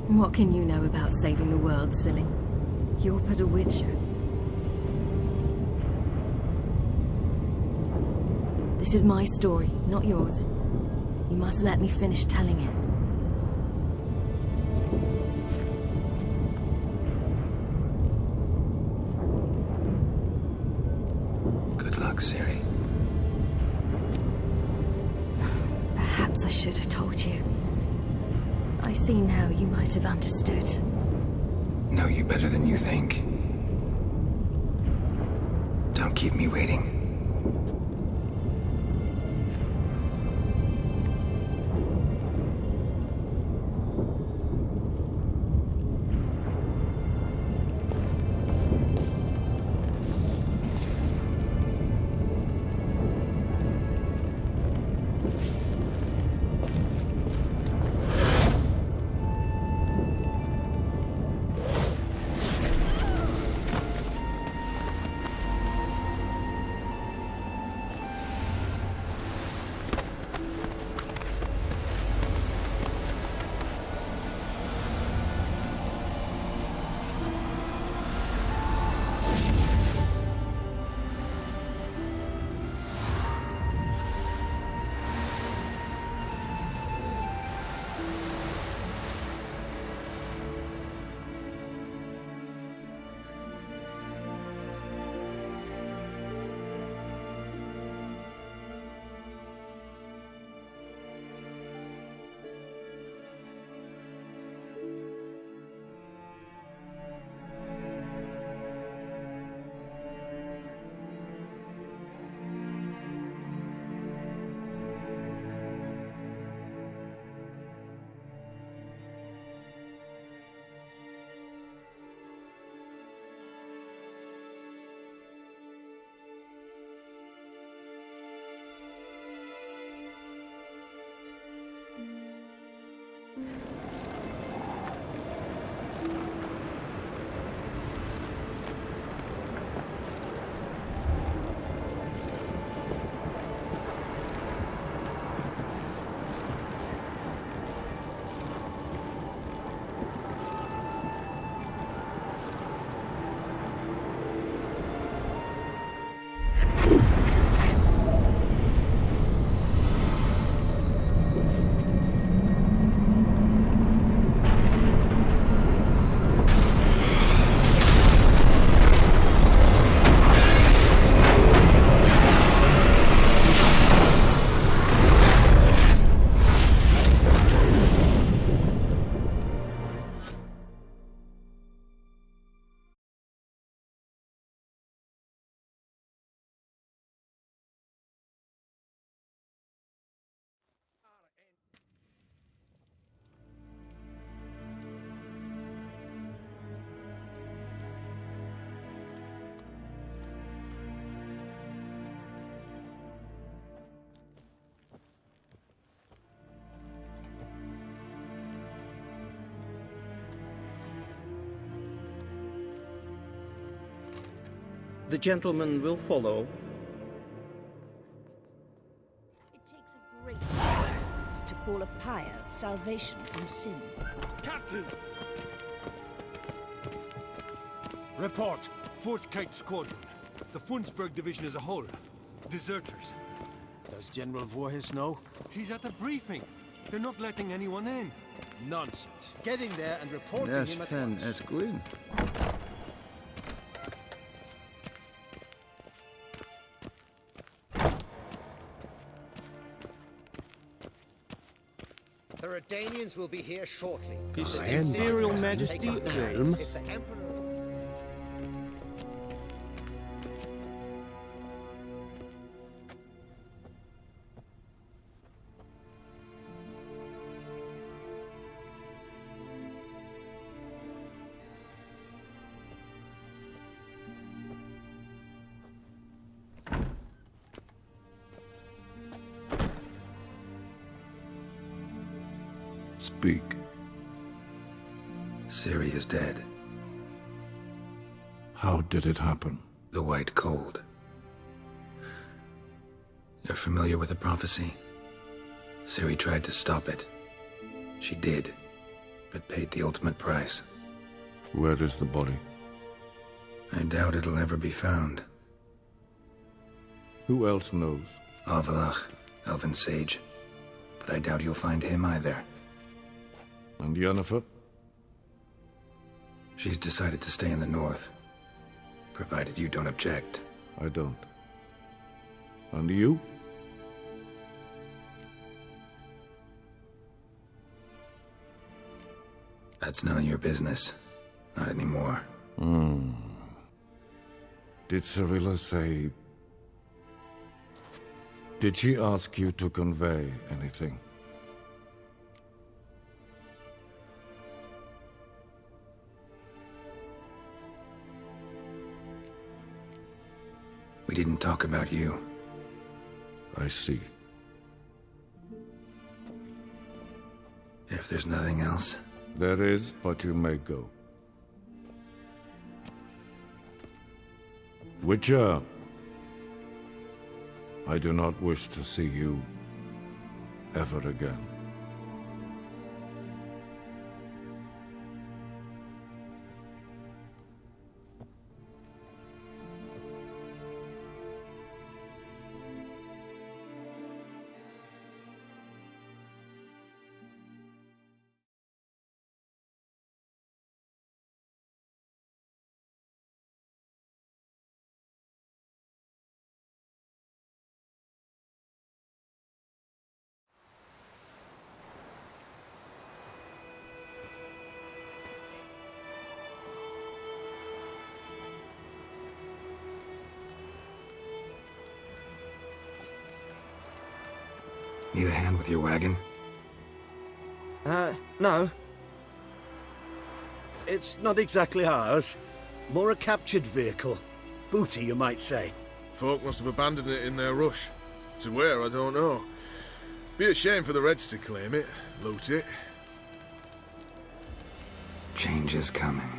What can you know about saving the world, silly? You're but a witcher. This is my story, not yours. You must let me finish telling it. Good luck, Ciri. Perhaps I should have told you. I see now you might have understood. Know you better than you think. Don't keep me waiting. The gentleman will follow. It takes a great sacrifice to call a pyre salvation from sin. Captain! Report. 4th Kite Squadron. The Funsberg Division as a whole. Deserters. Does General Voorhis know? He's at a briefing. They're not letting anyone in. Nonsense. Getting there and reporting him at once. Esquin. The Redanians will be here shortly. His Imperial Majesty of Rome. If the Emperor... Speak. Ciri is dead. How did it happen? The The White Cold. You're familiar with the prophecy? Ciri tried to stop it. She did, but paid the ultimate price. Where is the body? I doubt it'll ever be found. Who else knows? Avallac'h, Elven Sage. But I doubt you'll find him either. And Yennefer? She's decided to stay in the north. Provided you don't object. I don't. And you? That's none of your business. Not anymore. Did Cirilla say... Did she ask you to convey anything? We didn't talk about you. I see. If there's nothing else... There is, but you may go. Witcher, I do not wish to see you ever again. Need a hand with your wagon? No. It's not exactly ours. More a captured vehicle. Booty, you might say. Folk must have abandoned it in their rush. To where, I don't know. Be a shame for the Reds to claim it, loot it. Change is coming.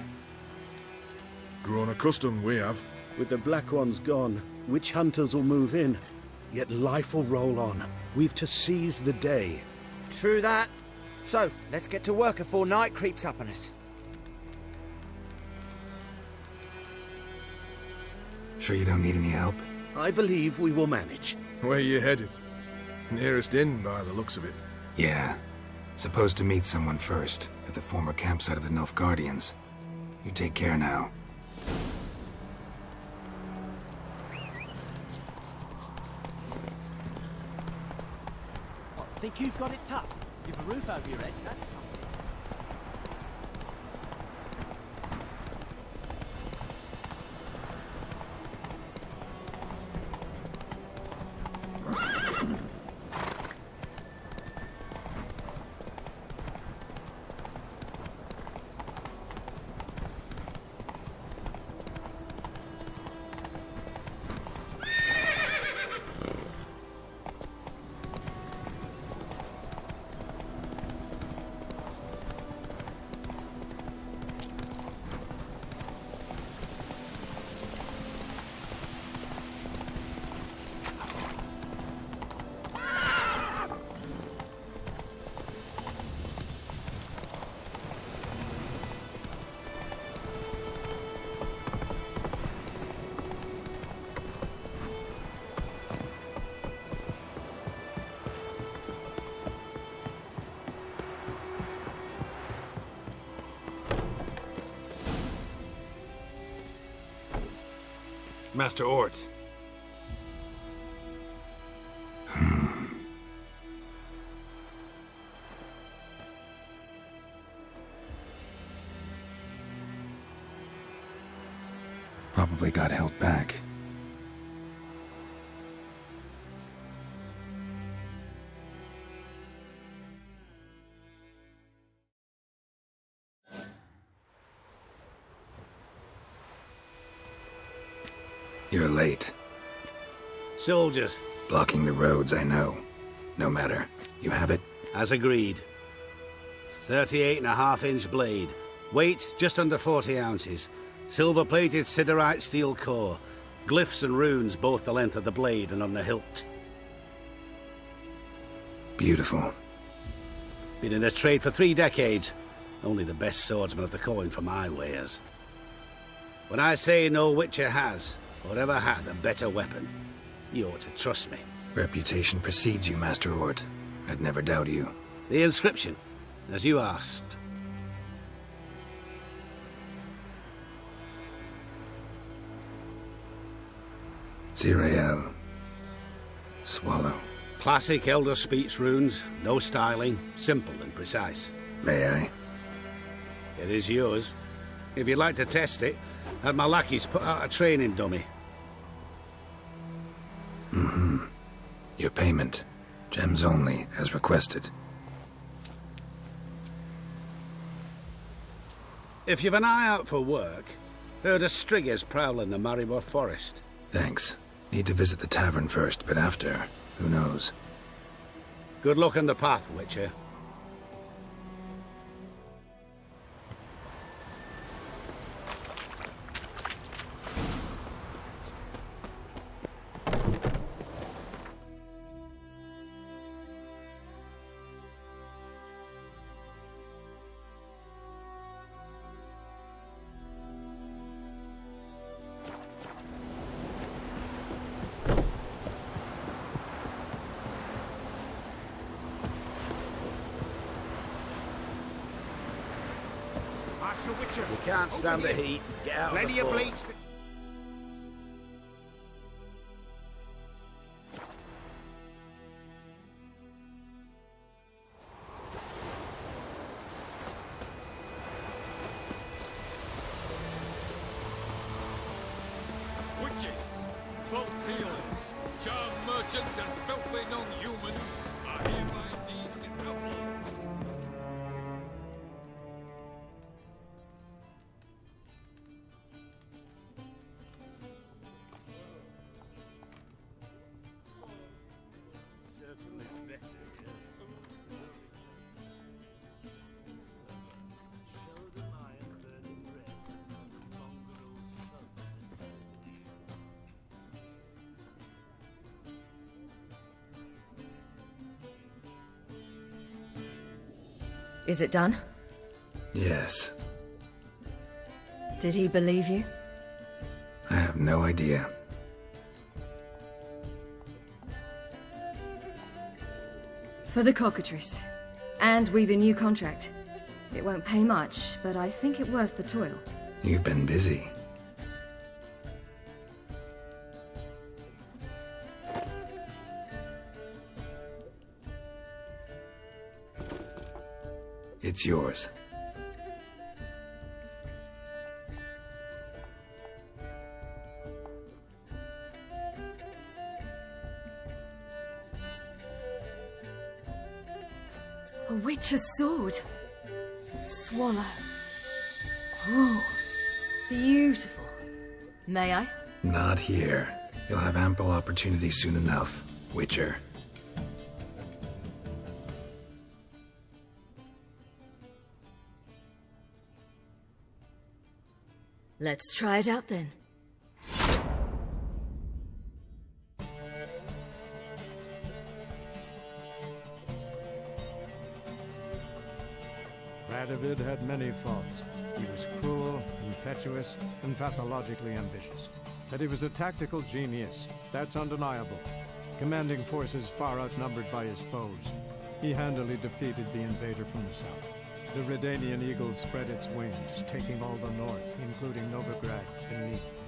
Grown accustomed, we have. With the Black Ones gone, witch hunters will move in. Yet life will roll on. We've to seize the day. True that. So, let's get to work before night creeps up on us. Sure you don't need any help? I believe we will manage. Where you headed? Nearest inn, by the looks of it. Yeah. Supposed to meet someone first, at the former campsite of the Nilfgaardians. You take care now. Think you've got it tough? You've a roof over your head, that's something. Master Ort. Probably got held back. You're late. Soldiers. Blocking the roads, I know. No matter. You have it? As agreed. 38.5-inch blade. Weight just under 40 ounces. Silver-plated siderite steel core. Glyphs and runes both the length of the blade and on the hilt. Beautiful. Been in this trade for 3 decades. Only the best swordsman of the coin for my wares. When I say no Witcher has, or ever had, a better weapon, you ought to trust me. Reputation precedes you, Master Ord. I'd never doubt you. The inscription, as you asked. Zirael. Swallow. Classic Elder Speech runes, no styling, simple and precise. May I? It is yours. If you'd like to test it, have my lackeys put out a training dummy. Mm-hmm. Your payment. Gems only, as requested. If you've an eye out for work, heard of Striggers prowling the Maribor Forest. Thanks. Need to visit the tavern first, but after, who knows? Good luck on the path, Witcher. Master Witcher. You can't stand the heat. Get out Plenty of of the fort. bleach. Witches, false healers, charm merchants, and filthy non-humans are hereby deemed rebel. Is it done? Yes. Did he believe you? I have no idea. For the cockatrice. And we've a new contract. It won't pay much, but I think it worth the toil. You've been busy. It's yours. A witcher's sword. Swallow. Whoa. Beautiful. May I? Not here. You'll have ample opportunity soon enough, Witcher. Let's try it out then. Radovid had many faults. He was cruel, impetuous, and pathologically ambitious. But he was a tactical genius. That's undeniable. Commanding forces far outnumbered by his foes, he handily defeated the invader from the south. The Redanian eagle spread its wings, taking all the north, including Novigrad beneath them.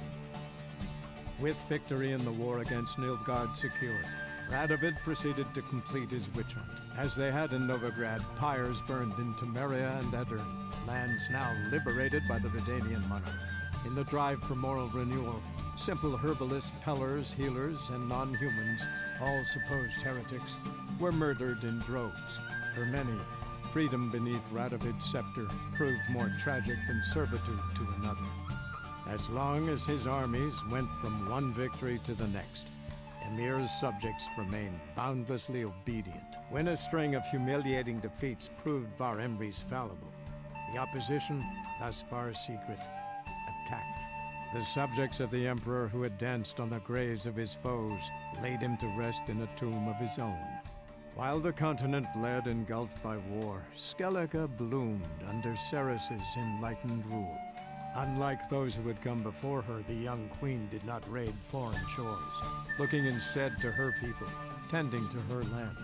With victory in the war against Nilfgaard secured, Radovid proceeded to complete his witch hunt. As they had in Novigrad, pyres burned in Temeria and Aedirn, lands now liberated by the Redanian monarch. In the drive for moral renewal, simple herbalists, pellers, healers, and non-humans, all supposed heretics, were murdered in droves. For many, freedom beneath Radovid's scepter proved more tragic than servitude to another. As long as his armies went from one victory to the next, Emir's subjects remained boundlessly obedient. When a string of humiliating defeats proved Var Emreis fallible, the opposition, thus far secret, attacked. The subjects of the Emperor who had danced on the graves of his foes laid him to rest in a tomb of his own. While the continent bled engulfed by war, Skellige bloomed under Ceres's enlightened rule. Unlike those who had come before her, the young queen did not raid foreign shores, looking instead to her people, tending to her land.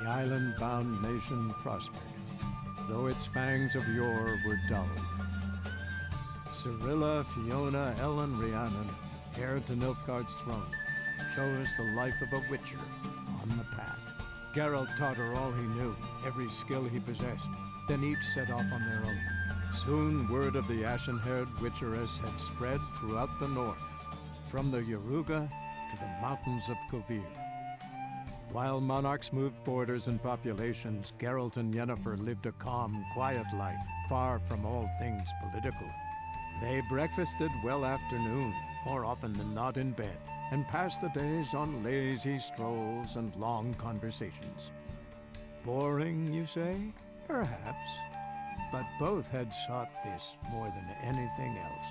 The island-bound nation prospered, though its fangs of yore were dulled. Cirilla, Fiona, Ellen, Rhiannon, heir to Nilfgaard's throne, chose the life of a witcher on the path. Geralt taught her all he knew, every skill he possessed. Then each set off on their own. Soon word of the ashen-haired witcheress had spread throughout the north, from the Yaruga to the mountains of Kovir. While monarchs moved borders and populations, Geralt and Yennefer lived a calm, quiet life, far from all things political. They breakfasted well after noon, more often than not in bed, and passed the days on lazy strolls and long conversations. Boring, you say? Perhaps. But both had sought this more than anything else.